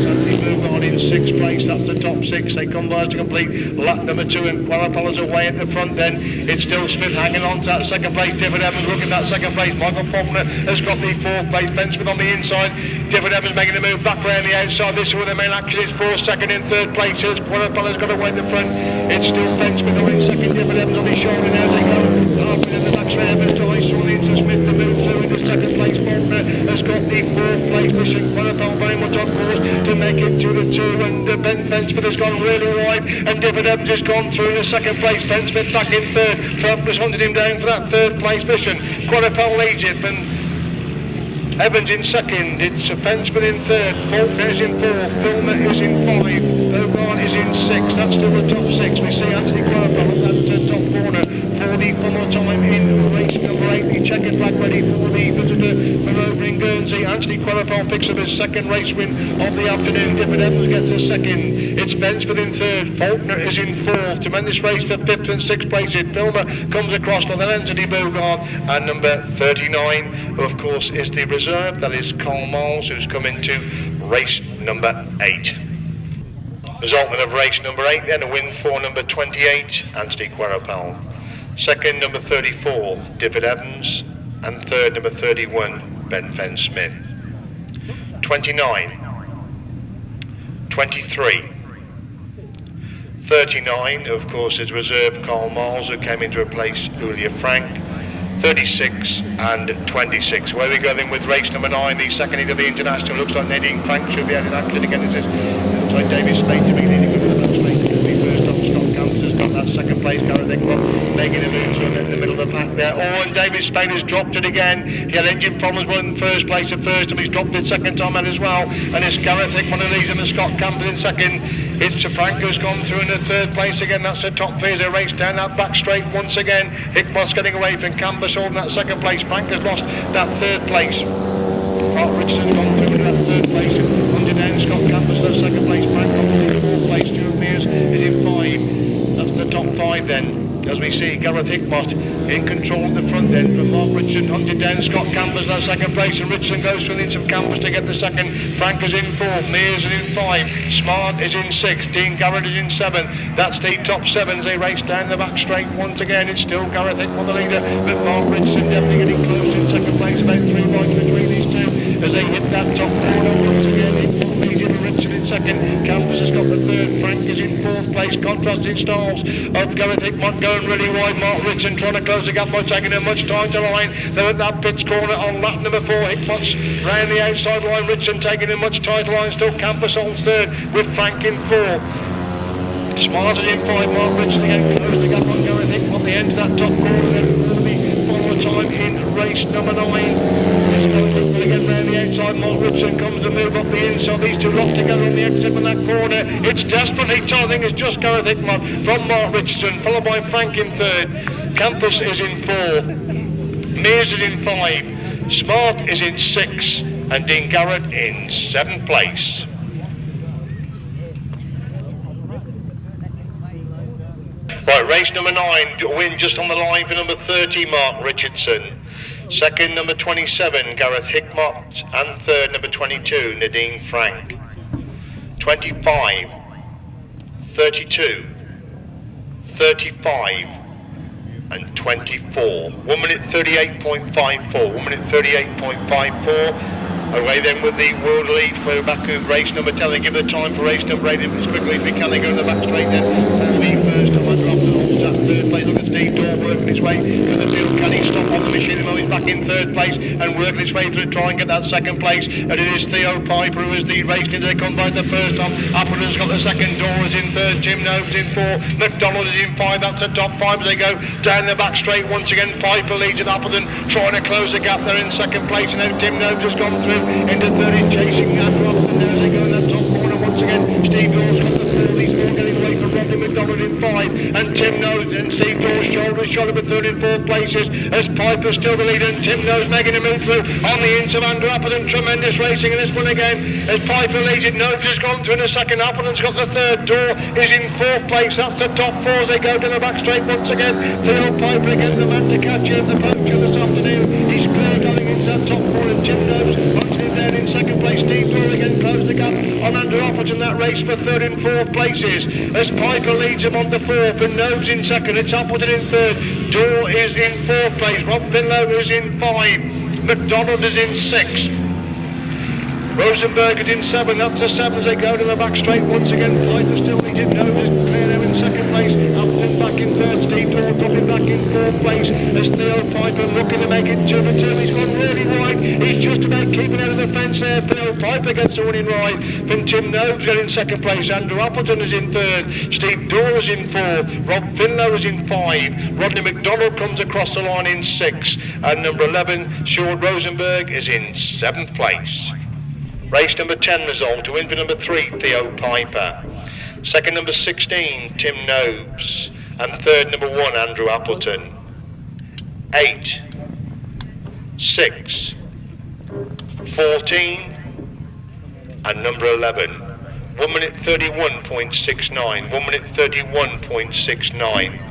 Sandy Burgard in 6th place. That's the top 6. They come by us to complete lap number 2, and Quadruple is away at the front then. It's still Smith hanging on to that second place. David Evans looking at that second place. Michael Faulkner has got the 4th place. Fensmith on the inside. David Evans making a move back around the outside. This is where the main action is. 4th, 2nd in 3rd place. Quadruple has got away at the front. It's still Fensmith away in 2nd. David Evans on his shoulder now as they go. Halfway in the back straight. Evans to ice on into Smith to move through in the 2nd place. Faulkner has got the 4th place. Mission Quadruple very much on course to make it to the 2, and Ben Fensmith has gone really wide, and David Evans has gone through in the 2nd place. Fensmith back in 3rd. Faulkner's hunted him down for that 3rd place mission. Quadruple leads it, and Evans in 2nd. It's Fensmith in 3rd. Faulkner is in 4th. Filmer is in 5. O'Brien is in 6th. That's still the top 6. We see Anthony Quadruple at that top corner for the final time in race number 8. The checkered flag ready for the visitor from over in Guernsey. Anthony Quadruple picks up his 2nd race win of the afternoon. David Evans gets a 2nd. It's Fensmith in 3rd. Faulkner is in 4th. Tremendous race for 5th and 6th places. Filmer comes across on the Anthony Bogard, and number 39, who of course is the reserve. That is Carl Miles, who's come into race number 8. Result of race number 8 then, a win for number 28, Anthony Quadruple. 2nd, number 34, David Evans. And 3rd, number 31, Ben Fensmith. 29, 23, 39, of course, is reserve Carl Miles, who came in to replace J.Frenk. 36 and 26. Where we go then with race number 9, the second heat of the International. Looks like N.Frenk should be out in action again. It looks like David Speight to be leading with the back straight. The first up, Scott Campbell has got that 2nd place. Gareth Hickman making a move through in the middle of the pack there. Oh, and David Speight has dropped it again. He had engine problems in 1st place at first, and he's dropped it 2nd time out as well. And it's Gareth Hickman who leads him, and Scott Campbell in 2nd. It's J.Frenk who's gone through in the 3rd place again. That's the top 3 as they race down that back straight once again. Hickman's getting away from Campbell holding that 2nd place. Frank has lost that 3rd place. Mark Richardson's gone through in that 3rd place. Under down, Scott Campbell's that 2nd place. Frank on the 4th place. Stuart Mears is in 5. That's the top 5 then. As we see Gareth Hickmott in control at the front end from Mark Richardson, hunted down Scott Campbell's that 2nd place, and Richardson goes through the inch of Campbell's to get the 2nd. Frank is in 4th, Mears is in 5, Smart is in 6th, Dean Garrett is in 7th. That's the top 7 as they race down the back straight once again. It's still Gareth Hickmott the leader, but Mark Richardson definitely getting close in 2nd place, about 3 miles between these two as they hit that top corner once again. Hickmott leads in, Richardson in 2nd, Campbell's has got the 3rd, Frank is in 4th place. Contrasting styles of Gareth Hickmott going really wide. Mark Richardson trying to close the gap by taking him much time to line. They're at that pits corner on lap number 4. Hickmott's round the outside line. Richardson taking him much tighter line. Still Campus on 3rd with Frank in 4. Smart is in 5. Mark Richardson again closing the gap on Gareth Hickmott. The end of that top corner then for the followers time in race number 9. It's going to look again round the outside. Richardson comes to move up the inside. These two locked together on the exit from that corner. It's desperately tight. I think it's just Gareth Hickmott from Mark Richardson, followed by Frank in 3rd. Campus is in 4th. Mears is in 5. Smart is in 6. And Dean Garrett in 7th place. Right, race number 9, win just on the line for number 30, Mark Richardson. Second, number 27, Gareth Hickmott. And third, number 22, N.Frenk. 25, 32, 35, and 24. 1 minute 38.54. 1 minute 38.54. Away then with the world lead for back of race number 10. They give the time for race number 8 as quickly as we can. They go to the back straight then. For the first time, Andrew Appleton holds that 3rd place. Look at Steve Dorr working his way through the field. Can he stop on the machine? He's back in 3rd place and working his way through to try and get that 2nd place. And it is Theo Pijper who is the race leader. They come by the first time. Appleton's got the 2nd. Dorr is in 3rd. Tim Nobes in 4. McDonald is in 5. That's the top 5 as they go down the back straight once again. Pijper leads at Appleton, trying to close the gap there in 2nd place. And now Tim Nobes has gone through into 30, chasing Andrew Appleton there as they go in that top corner once again. Steve Dawes got the 4, these 4 getting away from Rodney McDonald in 5, and Tim Nose and Steve Dawes shoulder to shoulder with 3rd and 4th places as Piper's still the leader and Tim Nose making a move through on the inside of Andrew Appleton. Tremendous racing in this one again as Piper leads it. Nose has gone through in the 2nd, Appleton's got the 3rd. Dawes is in 4th place. That's the top 4 as they go down the back straight once again. Theo Pijper again, the man to catch him, the poacher this afternoon. He's clear going into that top 4 and Tim Nose there in 2nd place. Steve Dorr again closed the gap on Andrew Appleton that race for 3rd and 4th places as Piper leads him on the 4th and Nobes in 2nd. It's Appleton in 3rd. Dorr is in 4th place. Finlow is in 5. McDonald is in 6. Rozenburg is in 7. That's the 7 as they go to the back straight once again. Piper still leads it. Nobes is clear there in 2nd place. Appleton back in 3rd. Steve Dorr dropping back in 4th place as Theo Pijper looking to make it 2 to 2. He's gone really wide. He's just about keeping out of the fence there. Theo Pijper gets the winning ride from Tim Nobes in 2nd place. Andrew Appleton is in 3rd. Steve Dorr is in 4th. Rob Finlow is in 5. Rodney McDonald comes across the line in 6. And number 11, Stuart Rozenburg is in 7th place. Race number 10 resolved to win for number 3, Theo Pijper. Second, number 16, Tim Nobes. And third, number 1, Andrew Appleton. 8, 6, 14, and number 11. 1 minute 31.69. 1 minute 31.69.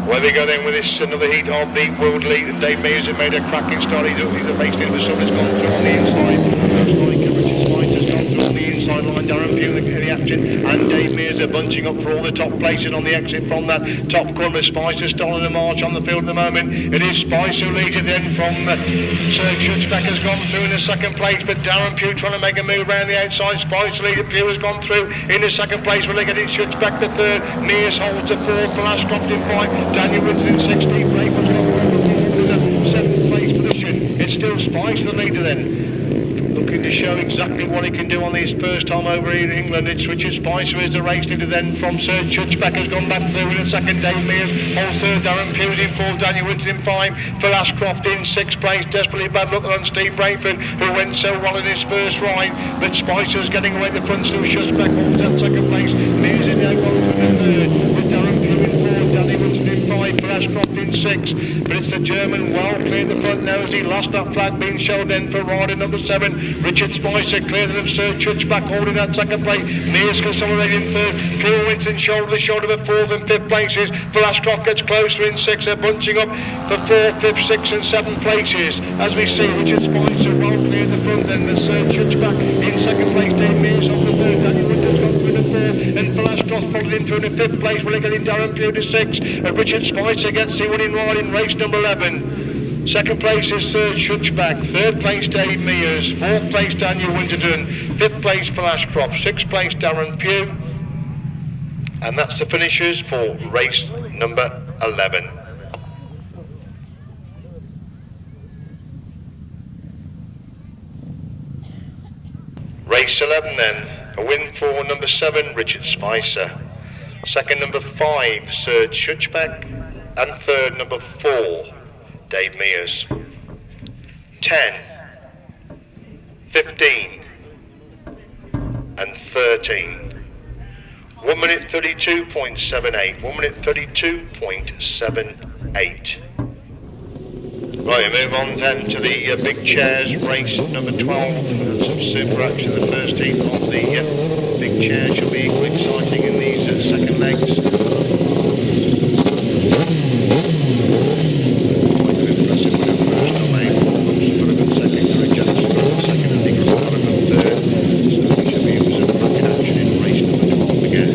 Well, we go then with this another heat of the world lead, and Dave Mears has made a cracking start. He's a race leader, but somebody's gone through on the inside. Richard Speiser's gone through on the inside line. Darren Pugh in the action, and Dave Mears are bunching up for all the top places on the exit from that top corner. Speiser starting a march on the field at the moment. It is Speiser who leads it then from Sir Schutzbach has gone through in the 2nd place, but Darren Pugh trying to make a move around the outside. Speiser leader, Pugh has gone through in the 2nd place. We're getting Schutzbach the 3rd. Mears holds the 4th. Ashcroft in 5. Daniel Winterton in 16. Braidford's gone through in the 7th place position. It's still Speiser the leader then, looking to show exactly what he can do on his first time over here in England. It's Richard Speiser is the race leader then from Sir Schutzbach has gone back through in the 2nd. Dave Mears holds 3rd. Darren Pugh in 4th. Daniel Winterton in 5. Phil Ashcroft in 6th place. Desperately bad luck on Steve Braidford, who went so well in his first ride, but Speiser's getting away the front. Still Schutzbach holds that 2nd place. Mears in now gone through the 3rd with Darren Pugh in 4th. Daniel Winterton in 5. Phil Ashcroft in 6. But it's the German well cleared the front now as he lost that flag being showed then for rider number 7. Richard Speiser cleared of Sir Schutzbach holding that 2nd place. Mears consolidated in 3rd. Pure Winston shoulder to shoulder with 4th and 5th places. Phil Ashcroft gets closer in 6th. They're bunching up for 4th, 5th, 6th and 7th places. As we see Richard Speiser well cleared the front then with Sir Schutzbach in 2nd place. Dave Mears on the 3rd. Daniel Winterton's gone through the 4th. And Phil Ashcroft followed in through the 5th place. We're getting Darren Pugh to 6th. And Richard Speiser gets the winning ride in race number 11. 2nd place is Sir Schutzbach. 3rd place Dave Mears. 4th place Daniel Winterton. 5th place Phil Ashcroft. 6th place Darren Pugh. And that's the finishers for race number 11. Race 11 then. A win for number 7, Richard Speiser. Second, number 5, Sir Schutzbach. And third, number 4, Dave Mears. 10, 15, and 13. 1 minute 32.78. 1 minute 32.78. Right, we move on then to the big chairs race number 12. Some super action. The first heat of the big chairs should be equally exciting in these second legs. Quite an impressive winner first time, got a good second. Richardson got a second, and Nicholas got a good third. So we should be in some cracking action in race number 12 again.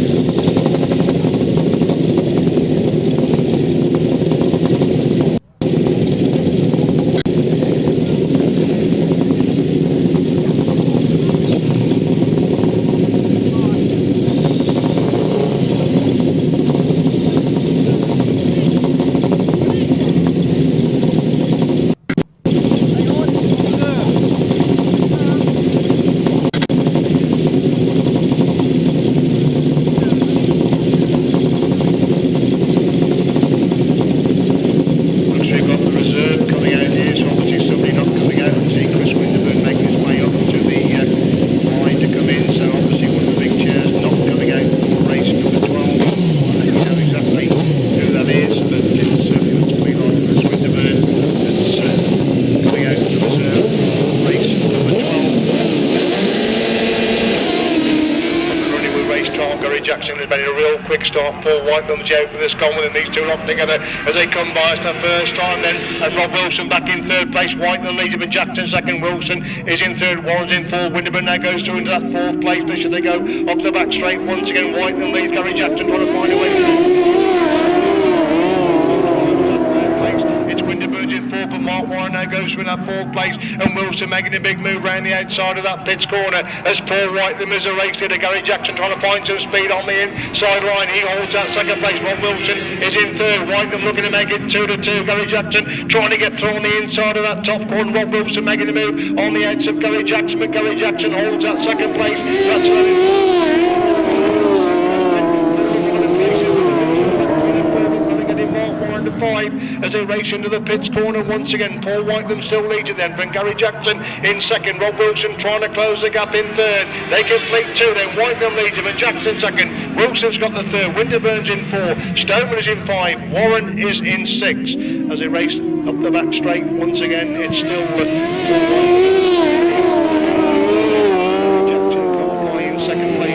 Start. Paul Whitelam's out with this Colvin, and these two locked together as they come by us the first time then, and Rob Wilson back in third place. Whitelam leads him in Jackson second. Wilson is in third. Warren's in fourth. Winterburn now goes through into that fourth place position. They go up the back straight once again. Whitelam leads Gary Jackson trying to find a way through. It's Winterburn's in fourth, but Mark Warren now goes through in that fourth place, and Wilson making a big move round the outside of that pits corner as Paul Whitelam is a race leader. Gary Jackson trying to find some speed on the inside line. He holds that second place. Rob Wilson is in third. Whitelam looking to make it 2-2. Gary Jackson trying to get through on the inside of that top corner. Rob Wilson making a move on the outs of Gary Jackson, but Gary Jackson holds that second place. That's to 5 as they race into the pits corner once again. Paul Whitelam still leads it then from Gary Jackson in second. Rob Wilson trying to close the gap in third. They complete 2 then. Whitelam leads him and Jackson second. Wilson's got the third. Winterburn's in 4. Stoneman is in 5. Warren is in 6 as they race up the back straight once again. It's still Paul Jackson in second place.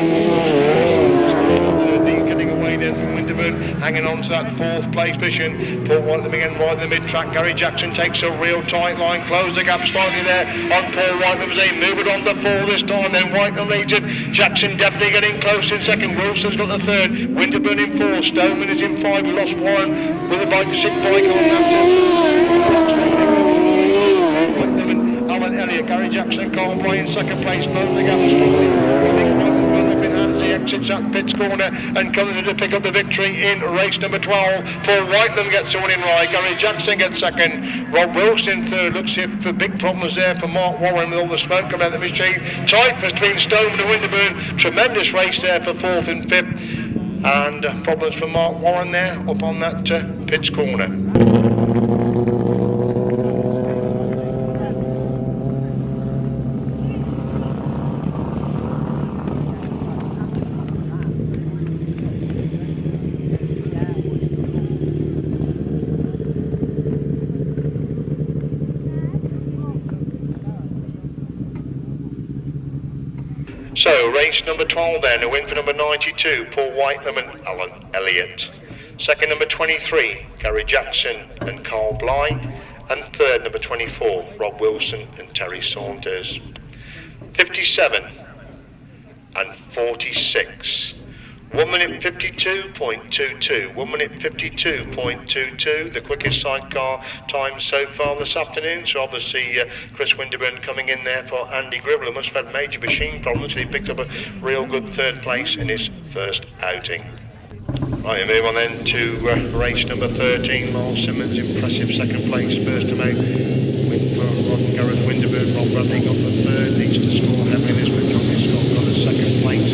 Getting away then from Winterburn, hanging on to that fourth place position. Paul Whitelam again right in the mid-track. Gary Jackson takes a real tight line, close the gap slightly there on Paul Whitelam as they move it on to 4 this time. Then Whitelam leads it. Jackson definitely getting close in second. Wilson's got the third. Winterburn in 4. Stoneman is in 5. We lost Warren with a sick bike on Whitelam and Alan Elliott. Gary Jackson can't play in second place. Close the gap slightly. I think Whitelam's run up in hands. He exits that pits corner and comes in to pick up the victory in race number 12. Paul Whitelam gets the winning ride. Gary Jackson gets second. Rob Wilson third. Looks for big problems there for Mark Warren with all the smoke coming out of the machine. Tight between Stoneman and Winterburn. Tremendous race there for 4th and 5th. And problems for Mark Warren there up on that pits corner. So, race number 12 then, a win for number 92, Paul Whitelam and Alan Elliott. Second, number 23, Gary Jackson and Carl Bly. And third, number 24, Rob Wilson and Terry Saunders. 57 and 46. 1 minute 52.22. 1 minute 52.22. The quickest sidecar time so far this afternoon. So obviously Chris Winterburn coming in there for Andy Gribble, who must have had major machine problems. He picked up a real good third place in his first outing. Right, we move on then to race number 13. Miles Simmons, impressive second place. First to make win for Rod and Gareth Winterburn. Rob Bradley got the third. Needs to score heavily this, but John Hiscock got the second place.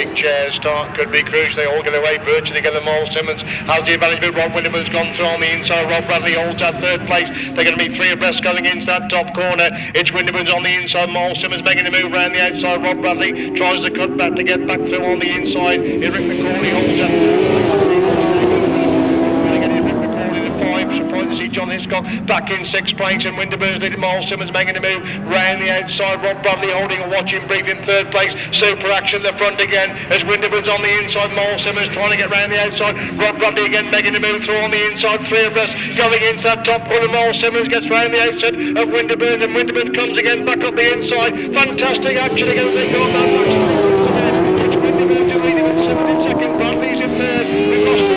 big chairs start could be crucial. They all get away virtually together. Miles Simmons has the advantage, but Rob Winterburn has gone through on the inside. Rob Bradley holds that third place. They're going to be three abreast going into that top corner. It's Winterburn's on the inside. Miles Simmons making a move around the outside. Rob Bradley tries to cut back to get back through on the inside. Rick McAuley holds that. Surprised to see John Hiscock back in sixth place, and Winterburn's leading. Miles Simmons making a move round the outside. Rob Bradley holding a watching brief in third place. Super Action at the front again as Winterburn's on the inside. Miles Simmons trying to get round the outside. Rob Bradley again making a move through on the inside. Three abreast going into that top corner. Miles Simmons gets round the outside of Winterburn, and Winterburn comes again back up the inside. Fantastic action again as they go on that back. It's Winterburn to lead him in seventh in second. Bradley's in third. We've lost the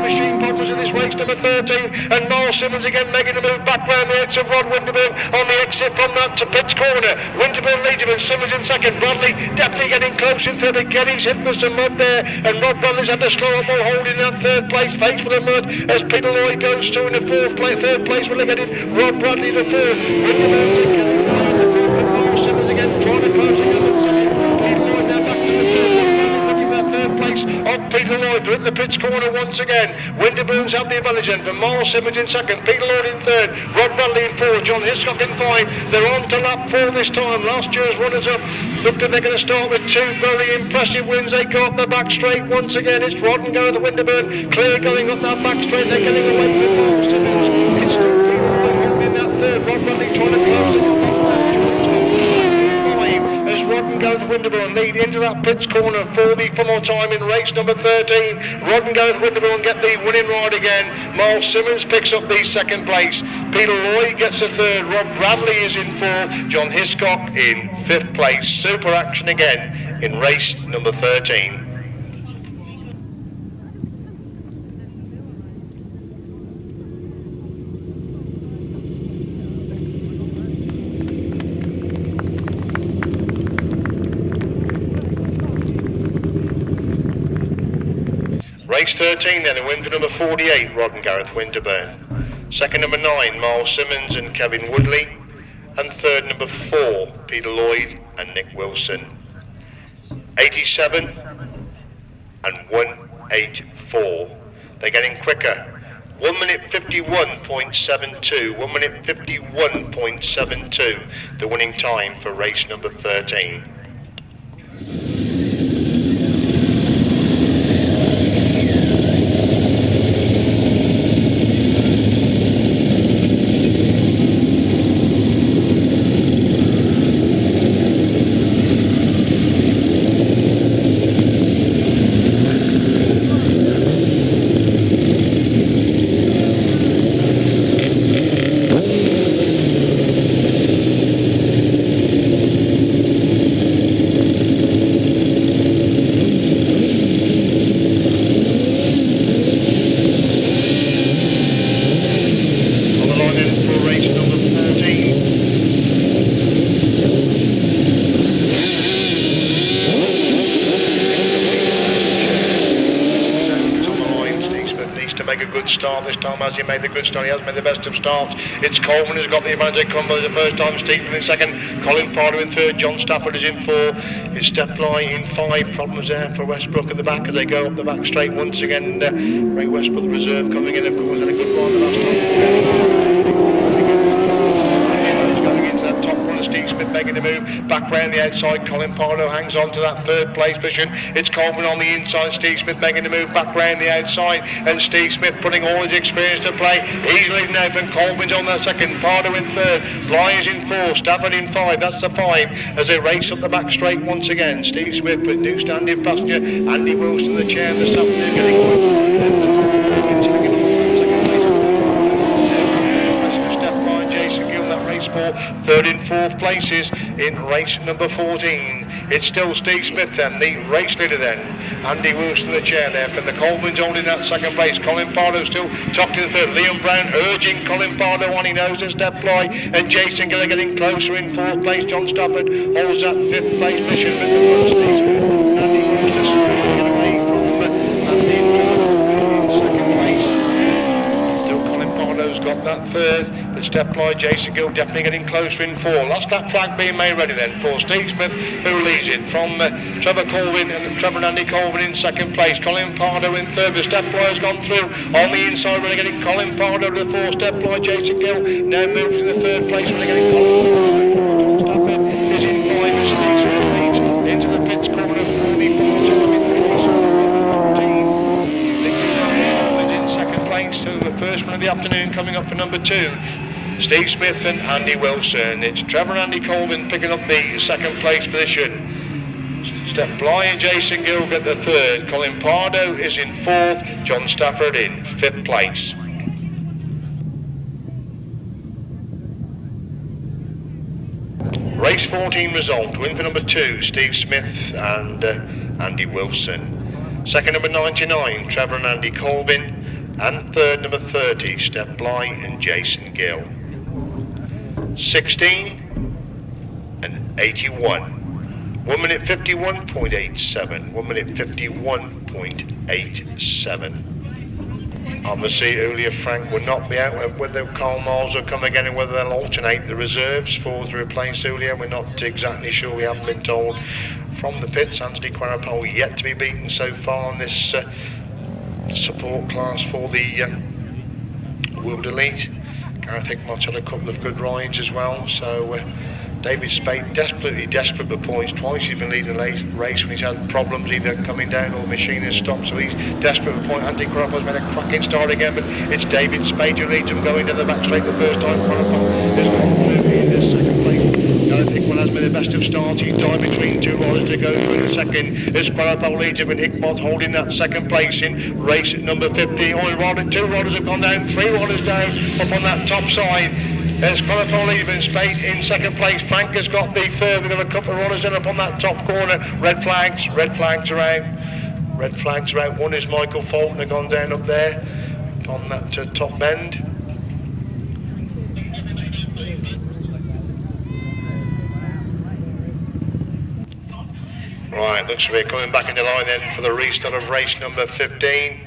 machine partners in this race, number 13, and Miles Simmons again making a move back round the edge of Rod Winterburn on the exit from that to Pitt's corner. Winterburn leads him and Simmons in second. Bradley definitely getting close in third again. He's hit with some mud there, and Rod Bradley's had to slow up while holding that third place. Face for the mud as Peter Lloyd goes through in the third place relegated. Rod Bradley the fourth. Winterburn's again. Miles Simmons again trying to close it up. Peter Lloyd now back to the third place of Peter Lloyd. They're at the Pitts corner once again. Winterburn's had the advantage then for Miles Simmons in second, Peter Lloyd in third, Rod Bradley in fourth, John Hiscock in five. They're on to lap 4 this time. Last year's runners up looked like they're going to start with two very impressive wins. They go up the back straight once again. It's Rod and Gareth Winterburn clear going up that back straight. They're getting away from Miles Simmons. It's still Peter Lloyd in that third. Rod Bradley trying to close it up. Rod and Gareth Winterburn lead into that Pitts corner for the final time in race number 13. Rod and Gareth Winterburn get the winning ride again. Miles Simmons picks up the second place. Peter Lloyd gets the third. Rob Bradley is in fourth. John Hiscock in fifth place. Super Action again in race number 13. Race 13 then, a win for number 48, Rod and Gareth Winterburn. Second, number 9, Miles Simmons and Kevin Woodley. And third, number 4, Peter Lloyd and Nick Wilson. 87 and 184. They're getting quicker. 1 minute 51.72. 1 minute 51.72. The winning time for race number 13. Start this time as he made the good start. He has made the best of starts. It's Colvin who's got the advantage at Cumberland the first time. Stephen in second, Colin Pardo in third, John Stafford is in 4. His step line in 5. Problems there for Westbrook at the back as they go up the back straight once again. Ray Westbrook, the reserve, coming in, of course, had a good run the last time. Going into that top corner, Steve Smith making the move back round the outside. Colin Pardo hangs on to that third place position. It's Colvin on the inside, Steve Smith making the move back round the outside, and Steve Smith putting all his experience to play. He's leading now, and Colvin's on that second, Pardo in third, Bly is in 4, Stafford in 5. That's the 5 as they race up the back straight once again. Steve Smith with new standing passenger Andy Wilson the chair this afternoon getting for third and fourth places in race number 14. It's still Steve Smith then, the race leader then. Andy Wilson the chair there from the Colvin's holding that second place. Colin Pardo still tucked in the third. Liam Brown urging Colin Pardo on. He knows the step fly, and Jason Giller getting closer in fourth place. John Stafford holds that fifth place mission with the first Steve Smith. Andy Wilson getting away from Andy in second place. Still Colin Pardo's got that third. The step line, Jason Gill definitely getting closer in 4. Last that flag being made ready then for Steve Smith, who leads it from Trevor Colvin and Trevor and Andy Colvin in second place. Colin Pardo in third. The step line has gone through on the inside. We're getting Colin Pardo to the 4 step line. Jason Gill now moves in the third place. We're getting Colin Pardo is in 5 as Steve Smith leads into the pits corner for the in second place. So the first one of the afternoon coming up for number 2. Steve Smith and Andy Wilson. It's Trevor and Andy Colvin picking up the second place position. Step Bly and Jason Gill get the third. Colin Pardo is in 4th. John Stafford in 5th place. Race 14 result. Win for number 2, Steve Smith and Andy Wilson. Second, number 99, Trevor and Andy Colvin. And third, number 30, Step Bly and Jason Gill. 16 and 81. 1 minute 51.87. 1 minute 51.87. Obviously, earlier Frank will not be out. Whether Carl Miles will come again and whether they'll alternate the reserves for to replace Julia, we're not exactly sure. We haven't been told from the pits. Anthony Quarapole yet to be beaten so far on this support class for the World Elite. Gareth Hickmott's had a couple of good rides as well. So David Speight desperate for points. Twice he's been leading the race when he's had problems either coming down or the machine has stopped, so he's desperate for points. Andy Quarappole's made a cracking start again, but it's David Speight who leads him going to the back straight the first time. Quarapole has gone through in the second place. I think one has been the best of starts. He's died between 2 riders to go through in the second. As Quarapole leads him and Hickmott holding that second place in race number 50. Two riders have gone down, 3 riders down up on that top side. There's Quarapole even Speight in second place. Frank has got the third. We've got a couple of runners in up on that top corner. Red flags are out. Red flags are out. One is Michael Faulkner gone down up there on that top bend. Right, looks like we're coming back in the line then for the restart of race number 15.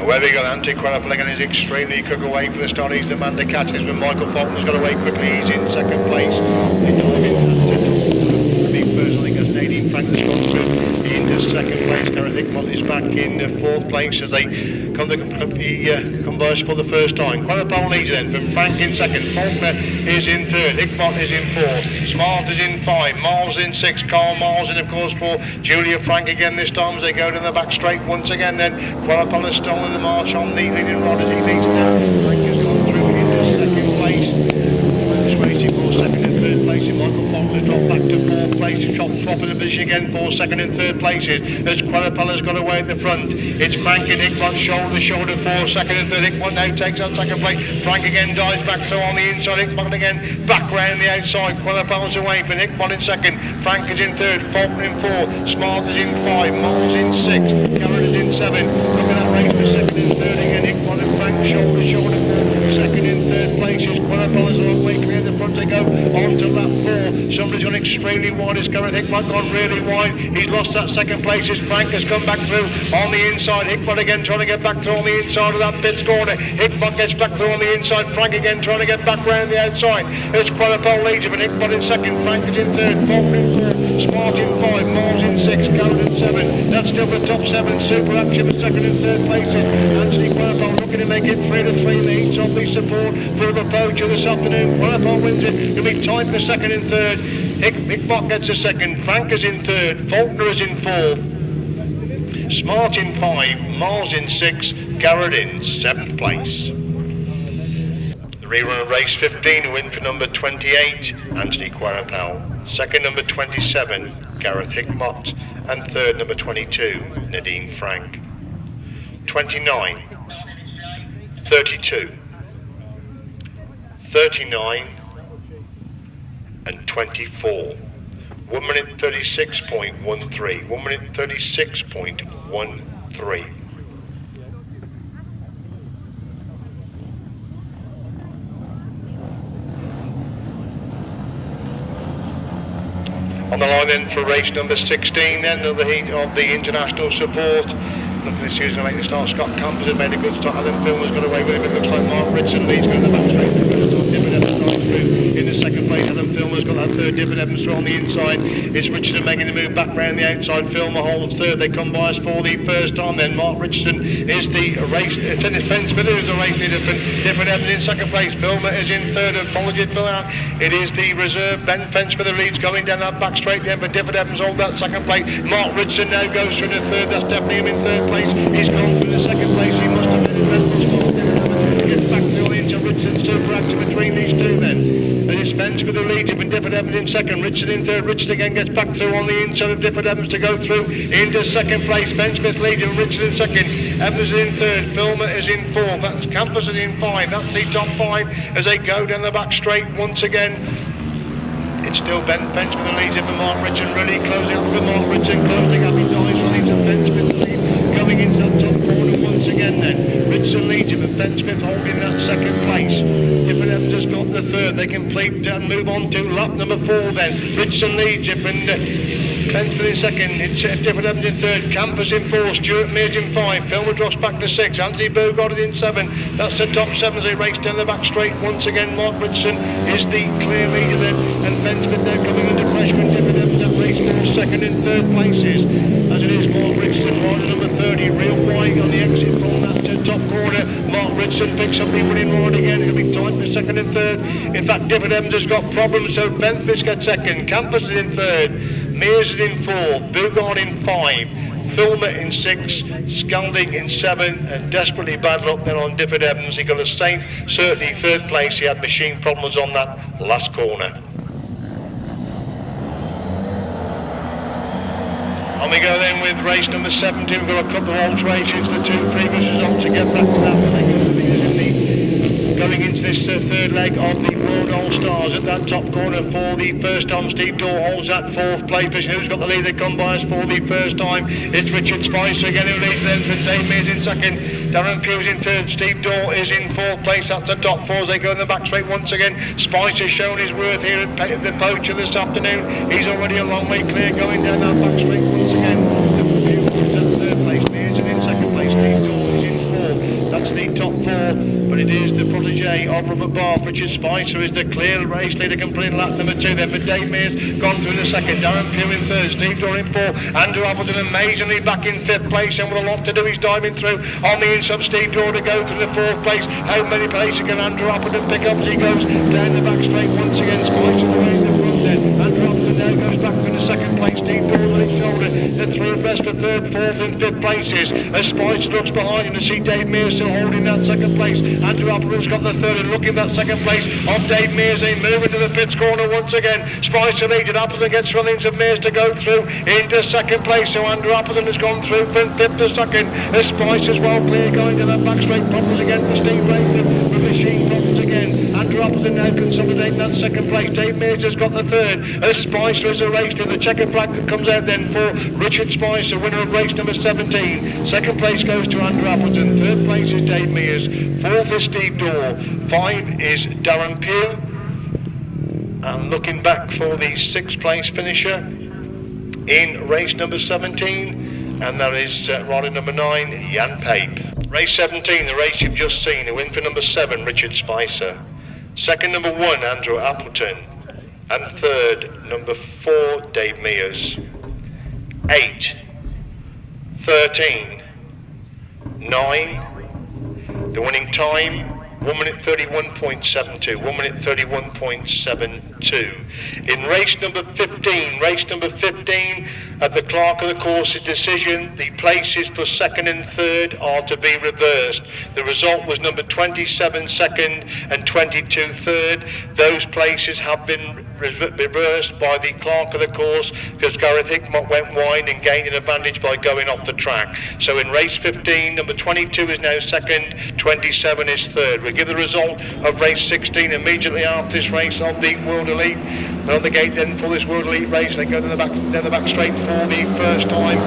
Where we got Andy Quarapole again is extremely quick away for the start. He's the man to catch this when Michael Faulkner's got away quickly. He's in second place. I think that's N.Frenk that's gone through into second place. Gareth Hickmott is back in 4th place as they come to converse for the first time. Quarapole leads then from Frank in second. Faulkner is in 3rd. Hickmott is in 4th. Smart is in 5. Miles in 6. Carl Miles in, of course, for Julia Frank again this time as they go down the back straight once again. Then Quarapole has stolen the march on the leading rod as he leads now. Frank has gone through into second place. Just waiting for second and third place. Michael Faulkner dropped back to 4th place. He's dropping the position again for second and third places as Quarapole has got away at the front. It's Frank and Hickmott shoulder to shoulder for second and third. Hickmott now takes that second place. Frank again dives back through on the inside. Hickmott again back round the outside. Quarapole's away for Hickmott in second. Frank is in 3rd. Faulkner in 4. Smart is in 5. Miles in 6. Garrett is in 7. Look at that race for second and third again. Hickmott and Frank shoulder to shoulder for second and third places. Quarapole's a long way clear the front. They go on to lap 4. Somebody's gone extremely wide. It's Gareth Hickmott gone really wide. He's lost that second place as Frank has come back through on the inside. Hickmott again trying to get back through on the inside of that pits corner. Hickmott gets back through on the inside. Frank again trying to get back round the outside. It's Quarapole leads him and Hickmott in second. Frank is in 3rd. Faulkner in 4th. Smart in 5. Miles in 6. Garrett in 7. That's still the top 7. Super action for second and third places. Anthony Quarapole looking to make it 3 to 3 leads on the support for the Poacher this afternoon. Quarapole wins it. He'll be tied for second and third. Hickmott gets a second. Frank is in 3rd. Faulkner is in 4th. Smart in 5. Miles in 6. Garrett in 7th place. The rerun of race 15, win for number 28, Anthony Quarapole. Second, number 27, Gareth Hickmott. And third, number 22, N.Frenk. 29, 32, 39, and 24. 1 minute 36.13. 1 minute 36.13. On the line then for race number 16, then another heat of the international support. Looking at Susan to make the start. Scott Campers had made a good start. Alan Filmer's got away with him. It looks like Mark Richardson leads going to the back straight. Different Evans starting through in the second place. Alan Filmer's got that third. Different Evans through on the inside. It's Richardson making the move back round the outside. Filmer holds third. They come by us for the first time. Then Mark Richardson is the race. Tennis Fence Smithers is a race leader. Different Evans in second place. Filmer is in third. Apologies for that. It is the reserve Ben Fence for the leads going down that back straight then. But Different Evans hold that second place. Mark Richardson now goes through the third. That's definitely him in third place. He's gone through the second place. He must have been in Red Bull. Gets back through into Richardson. Super active between these two then. And it's Fence with the lead. Even Different Evans in second. Richardson in third. Richardson again gets back through on the inside of Different Evans to go through into second place. Fence Smith leading and Richardson in second. Evans is in third. Filmer is in fourth. That's Campus is in five. That's the top five as they go down the back straight once again. It's still Ben Fence with the lead for Mark Richardson, really closing up with Mark Richardson, closing up, he dies running to Fence with the lead, going into that top corner once again then. Richardson leads him and Fence Smith holding that second place. Different Evans has got the third, they complete and move on to lap number 4 then. Richardson leads him and Fence in second, it's Different Evans in third, Campus in 4, Stuart Mears in 5, Filmer drops back to 6, Anthony Bogart in 7, that's the top 7 as they race down the back straight once again. Mark Richardson is the clear leader then, and Fence Smith now coming under pressure, and Different Evans at race for second and third places, as it is Mark Richardson, rider number 30, real wide on the exit from that top corner. Mark Richardson picks up the winning ride again, it'll be tight for second and third. In fact, Different Evans has got problems, so Ben Smith gets second, Campus is in third, Mears is in 4, Bugard in 5, Filmer in 6, Scalding in 7, and desperately bad luck then on Different Evans. He got a safe, certainly third place. He had machine problems on that last corner. On we go then with race number 17. We've got a couple of alterations. The two previous results to get back to that one. Going into this third leg of the World All-Stars at that top corner for the first time. Steve Daw holds that fourth place position. Who's got the lead? They come by us for the first time. It's Richard Speiser again who leads then for Dave Mears in second. Darren Pugh's in third. Steve Daw is in fourth place. That's the top 4 as they go in the back straight once again. Spicer's shown his worth here at the Poacher this afternoon. He's already a long way clear going down that back straight once again. Pugh is at third place. Mears in second place. Steve Daw is in fourth. That's the top 4. But it is the protege of Robert Bath. Richard Speiser is the clear race leader, completing lap number 2 then. But Dave Mears gone through the second. Darren Pugh in third. Steve Daw in 4. Andrew Appleton amazingly back in 5th place, and with a lot to do he's diving through on the inside. Steve Daw to go through the 4th place. How many places can Andrew Appleton pick up as he goes down the back straight once again? Speiser around the front then. Andrew Appleton now goes back for the 2nd place. Steve Daw on his shoulder. The 3 abreast for 3rd, 4th and 5th places. As Speiser looks behind him to see Dave Mears still holding that 2nd place. Andrew Appleton's got the 3rd and looking that 2nd place of Dave Mears. They move into the 5th corner once again. Speiser leads and Appleton gets runnings of Mears to go through into 2nd place. So Andrew Appleton has gone through from 5th to 2nd. As Speiser's well clear going to that back straight. Problems again for Steve Braidford with machine problems again. Andrew Appleton now consolidating that 2nd place. Dave Mears has got the 3rd. As Speiser is a race to the checkered flag that comes out then for Richard Speiser, winner of race number 17. 2nd place goes to Andrew Appleton. 3rd place is Dave Mears. 4th is Steve Daw. 5 is Darren Pugh. And looking back for the 6th place finisher in race number 17, and that is rider number 9, Jan Pape. Race 17, the race you've just seen, a win for number 7, Richard Speiser. 2nd, number 1, Andrew Appleton. And 3rd, number 4, Dave Mears. 8, 13, 9, the winning time, 1 minute 31.72, 1 minute 31.72. In race number 15, at the clerk of the course's decision, the places for 2nd and 3rd are to be reversed. The result was number 27 2nd and 22 3rd. Those places have been reversed by the clerk of the course because Gareth Hickmott went wide and gained an advantage by going off the track. So in race 15, number 22 is now 2nd, 27 is 3rd. We'll give the result of race 16 immediately after this race of the World Elite. They're on the gate then for this World Elite race. They go down the back straight for the first time.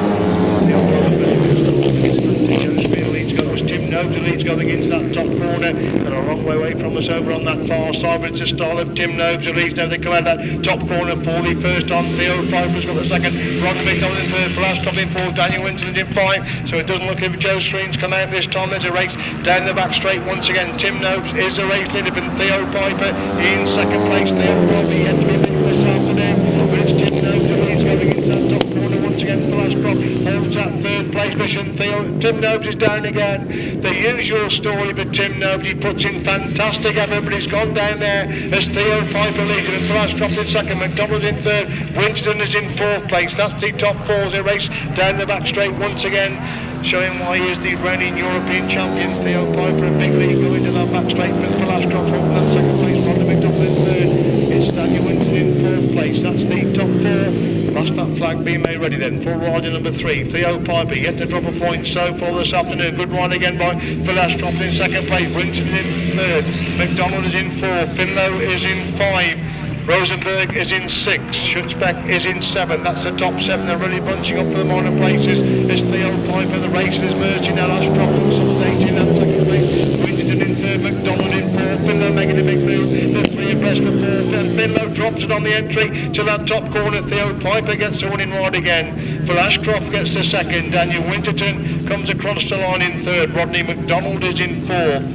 The Nobes leads going into that top corner. They're a long way away from us over on that far side, but it's a style of Tim Nobes who leads now. They come out that top corner for the first on. Theo Pijper's got the second. Ron McDonald in third. Ashcroft in fourth. Daniel Winterton in five. So it doesn't look as if Joe Stream's come out this time. There's a race down the back straight once again. Tim Nobes is the race leader from Theo Pijper in second place. Theo probably yet to be middle this afternoon, but it's Tim Nobes who leads going into that top corner once again. Ashcroft holds that third place mission. Tim Nobes is down again. The usual story for Tim Nobes. He puts in fantastic effort, but he's gone down there as Theo Pijper leads and Ashcroft in second. McDonald in third. Winterton is in fourth place. That's the top four as they race down the back straight once again, showing why he is the reigning European champion. Theo Pijper and Big Lee go into that back straight for Ashcroft holding that second place. Ron McDonald in third. It's Daniel Winterton in fourth place. That's the top four. Last that flag being made ready then for rider number 3, Theo Pijper, yet to drop a point so far this afternoon. Good ride again by Ashcroft in second place. Winterton in third. McDonald is in fourth. Finlow is in 5. Rozenburg is in 6, Schutzbach is in 7. That's the top 7. They're really bunching up for the minor places. It's Theo Pijper, the race is merging now. Ashcroft consolidating that second place. Winterton in third, McDonald in 4th. Finlow making a big move. The 3 abreast for 4th. And Finlow drops it on the entry to that top corner. Theo Pijper gets the winning ride again. For Ashcroft gets the second. Daniel Winterton comes across the line in 3rd. Rodney McDonald is in 4th.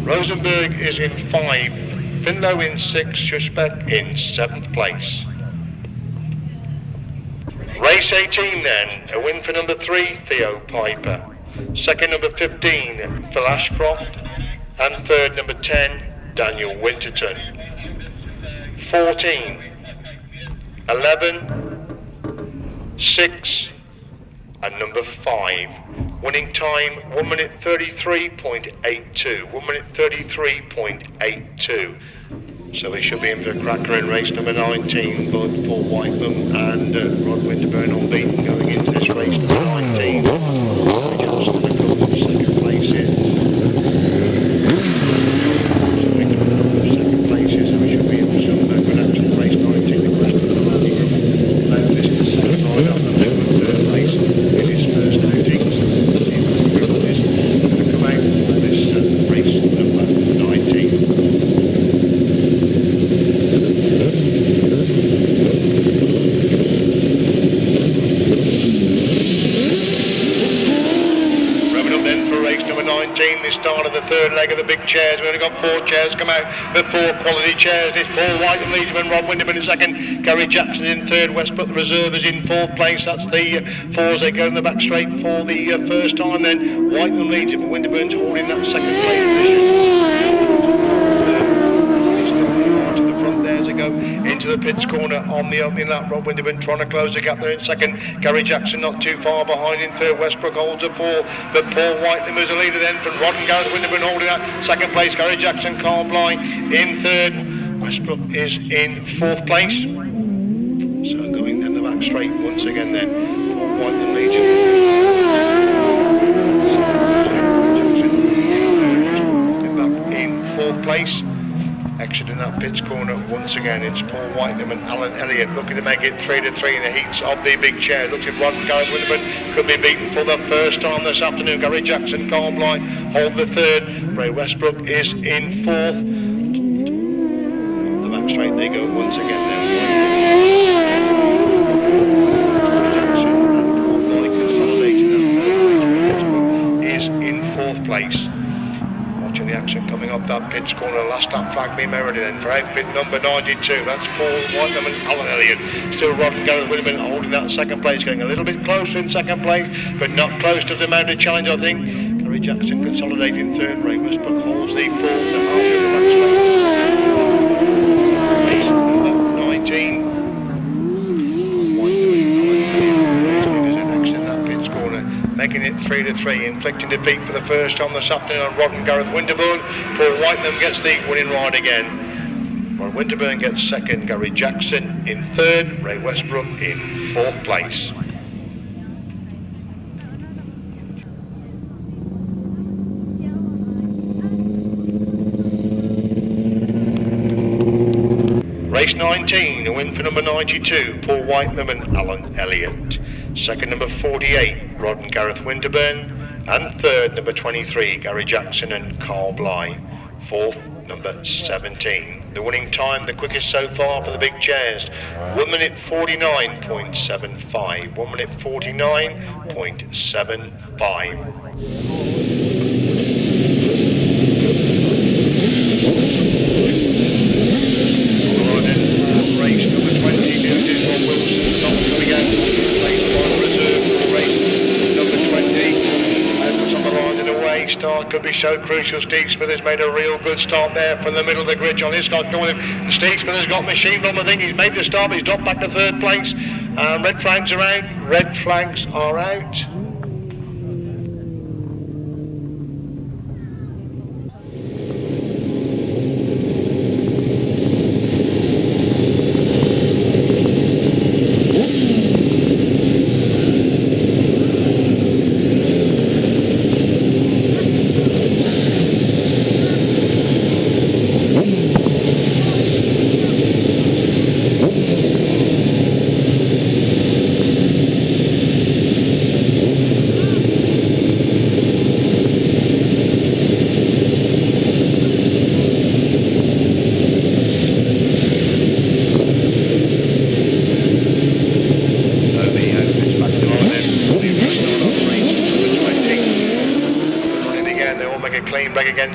Rozenburg is in 5. Finlow in 6, Schutzbach in 7th place. Race 18 then, a win for number 3, Theo Pijper. Second, number 15, Phil Ashcroft. And third, number 10, Daniel Winterton. 14, 11, 6, and number 5. Winning time 1 minute 33.82. 1 minute 33.82. So we should be in for a cracker in race number 19. Both Paul Whitelam and Rod Winterburn all beaten going into this race number 19. Richardson in second place in. Second place is, so we should be in for some good action in race 19. The question of the landing room. Now this is the second ride up the third place in his first outing. The start of the third leg of the big chairs. We've only got 4 chairs come out, but 4 quality chairs. It's Paul Whitelam leads and Rob Winterburn in second. Gary Jackson in third. Westbrook the reserve is in 4th place. That's the 4s. They go in the back straight for the first time. Then Whitelam leads it, but Winterburn's holding that second place position. Go into the pits corner on the opening lap. Rob Winterburn trying to close the gap there in second. Gary Jackson not too far behind in third. Westbrook holds a 4, but Paul Whitelam is a leader then from Rod and Gareth Winterburn holding that second place. Gary Jackson can't fly in third. Westbrook is in 4th place. So going in the back straight once again then. Paul Whitelam leads it. Back in 4th place. Exiting that pits corner once again, it's Paul Whitelam and Alan Elliott looking to make it 3-3 in the heats of the big chair. Looks at Rod and Gareth Winterburn could be beaten for the first time this afternoon. Gary Jackson can't fly, hold the 3rd. Ray Westbrook is in 4th. The back straight they go once again now. Jackson and Lloyd consolidating that 3rd. Is in 4th place. Watching the action coming up that pits corner. Last lap flag being made ready then for outfit number 92. That's Paul Whitelam and Alan Elliott. Still Rod and Gareth Winterburn holding that second place, getting a little bit closer in second place, but not close to the amount of challenge, I think. Gary Jackson consolidating 3rd. Ray Westbrook holds the 4th. The half of the back straight. Race number 19. Making it 3-3, inflicting defeat for the first time this afternoon on Rod and Gareth Winterburn. Paul Whitelam gets the winning ride again. Rod Winterburn gets second, Gary Jackson in 3rd, Ray Westbrook in 4th place. Race 19, a win for number 92, Paul Whitelam and Alan Elliott. Second, number 48, Rod and Gareth Winterburn. And third, number 23, Gary Jackson and Carl Bly. Fourth, number 17. The winning time, the quickest so far for the big chairs, 1 minute 49.75. 1 minute 49.75. Race number 20, Newton on Wilson, not coming out, race by reserve for race number 20. Edwards on the line and away, start could be so crucial. Steve Smith has made a real good start there from the middle of the grid. John Hiscock going with him. And Steve Smith has got machine bomb. I think he's made the start, but he's dropped back to third place. Red flags are out. Red flags are out.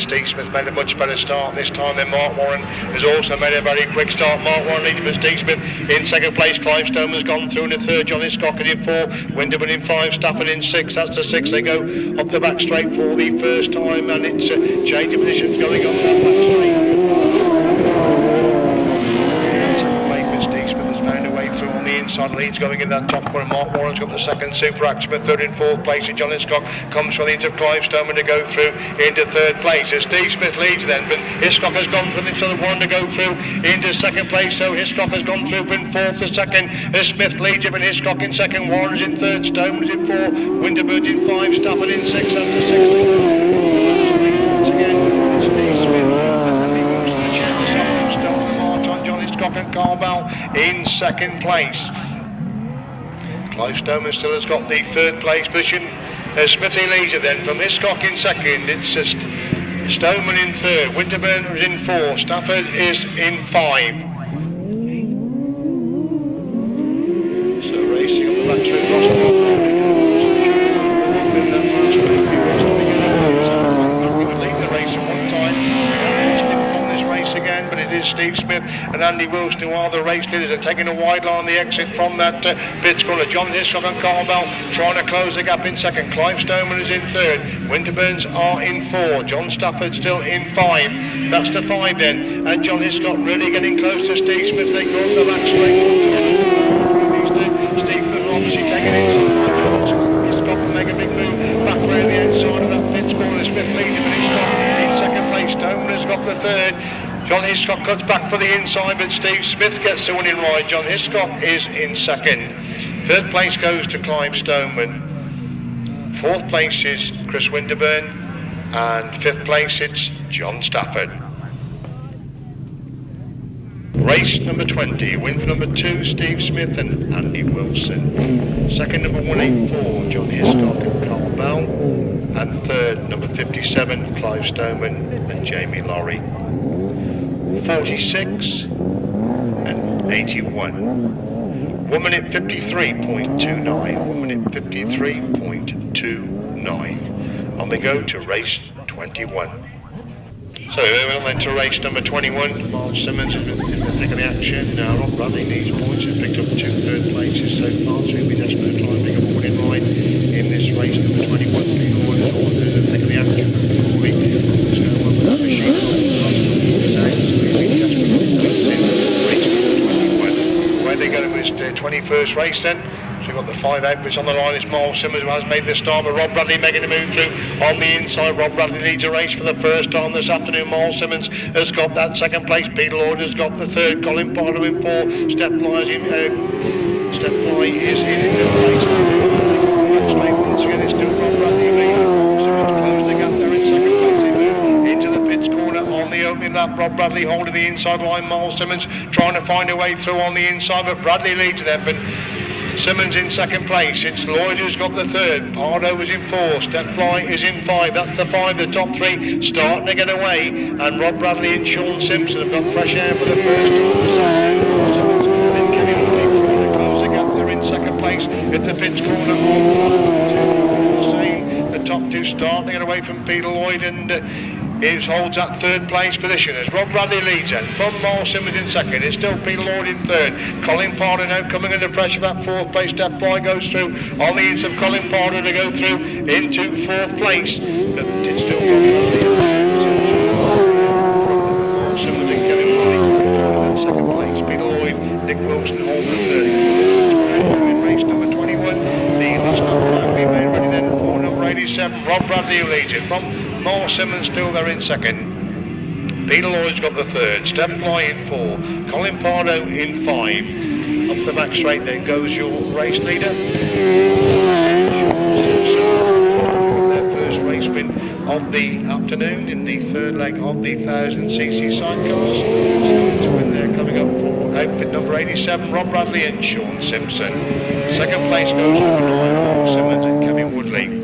Steve Smith made a much better start this time than Mark Warren has also made a very quick start. Mark Warren leads, but Steve Smith in second place. Clive Stoneman has gone through in the third. John Hiscock in 4. Winterburn in 5. Stafford in 6. That's the 6. They go up the back straight for the first time, and it's changing positions going on that back straight. Through on the inside, leads going in that top corner. Mark Warren's got the second super action, but third and fourth place. John Hiscock comes from the into Clive Stoneman to go through into third place. As Steve Smith leads then, but Hiscock has gone through the other Warren to go through into second place. So Hiscock has gone through from fourth to second. As Smith leads him, and Hiscock in second. Warren's in third. Stoneman's in 4. Winterburn in 5. Stafford in 6. That's the 6. Once again, Steve Smith. And Carl Bell in second place. Clive Stoneman still has got the third place position. Smithy leads it then from Hiscock in second. It's just Stoneman in third. Winterburn is in 4. Stafford is in 5. So racing on the back straight across the lead the race at one time. Again, but it is Steve Smith and Andy Wilson who are the race leaders. They're taking a wide line on the exit from that pit corner. John Hiscock and Carl Bell trying to close the gap in second. Clive Stoneman is in third. Winterburns are in 4. John Stafford still in 5. That's the 5 then. And John Hiscock really getting close to Steve Smith. They go up the back straight. Steve Smith obviously taking it. Hiscock will make a big move back around the outside of that pit corner. Smith leading, but Hiscock in second place. Stoneman has got the third. John Hiscock cuts back for the inside, but Steve Smith gets the winning ride. John Hiscock is in second. Third place goes to Clive Stoneman. Fourth place is Chris Winterburn. And fifth place it's John Stafford. Race number 20, win for number 2, Steve Smith and Andy Wilson. Second, number 184, John Hiscock and Carl Bell. And third, number 57, Clive Stoneman and Jamie Lorry. 46 and 81. 1 minute 53.29. 1 minute 53.29. And we go to race 21. So we went on to race number 21. Miles Simmons in the thick of the action. Rob Bradley needs points. He's picked up 2 third places so far, so he'll be desperate to try and pick up a winning ride in this race number 21. Being ordered all through the thick of the action. There's no one with that machine. Where they go to his 21st race then. So we've got the 5 outputs on the line. It's Miles Simmons who has made the start, but Rob Bradley making a move through on the inside. Rob Bradley leads a race for the first time this afternoon. Miles Simmons has got that second place. Peter Lloyd has got the third. Colin Potter in 4. Step Fly is in fifth place. Straight once again, it's still Rob Bradley leading. Simmons closed the gap there in second place. He moved into the pits corner on the opening lap. Rob Bradley holding the inside line. Miles Simmons trying to find a way through on the inside, but Bradley leads them. But Simmons in second place. It's Lloyd who's got the third. Pardo is in 4. Step Fly is in 5. That's the 5. The top 3 starting to get away. And Rob Bradley and Sean Simpson have got fresh air for the first time. Simmons and Kenny Woodley trying to close the gap. They're in second place at the pits corner. The same. The top 2 starting to get away from Peter Lloyd, and he holds that third place position as Rob Bradley leads in. From Miles Simmons in second, it's still Peter Lloyd in third. Colin Pardo now coming under pressure. That fourth place. Step Fly goes through on the ends of Colin Pardo to go through into fourth place. But it's still Simmons and Kevin Woodley in second place. Peter Lloyd, Nick Wilson holding the third. In race number 21, the last flag being made ready then for number 87. Rob Bradley who leads it. From Miles Simmons still there in second. Peter Lloyd's got the third. Step Fly in 4. Colin Pardo in 5. Up the back straight then goes your race leader. Their first race win of the afternoon in the third leg of the 1000cc sidecars. To win there coming up for outfit number 87, Rob Bradley and Sean Simpson. Second place goes number 9, Miles Simmons and Kevin Woodley.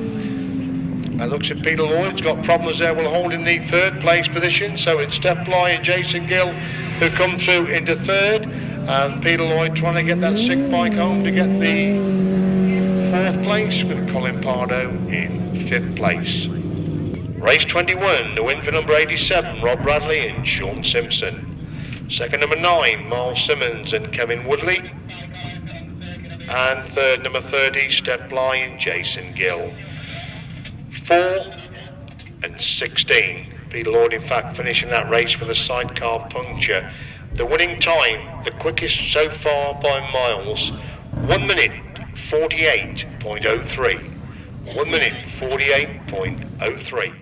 And looks at Peter Lloyd's got problems there, will hold in the third place position. So it's Step Fly and Jason Gill who come through into third. And Peter Lloyd trying to get that sick bike home to get the fourth place, with Colin Pardo in fifth place. Race 21, the win for number 87, Rob Bradley and Sean Simpson. Second, number 9, Miles Simmons and Kevin Woodley. And third, number 30, Step Fly and Jason Gill. 4 and 16. Peter Lloyd, in fact, finishing that race with a sidecar puncture. The winning time, the quickest so far by miles, 1 minute 48.03. 1 minute 48.03.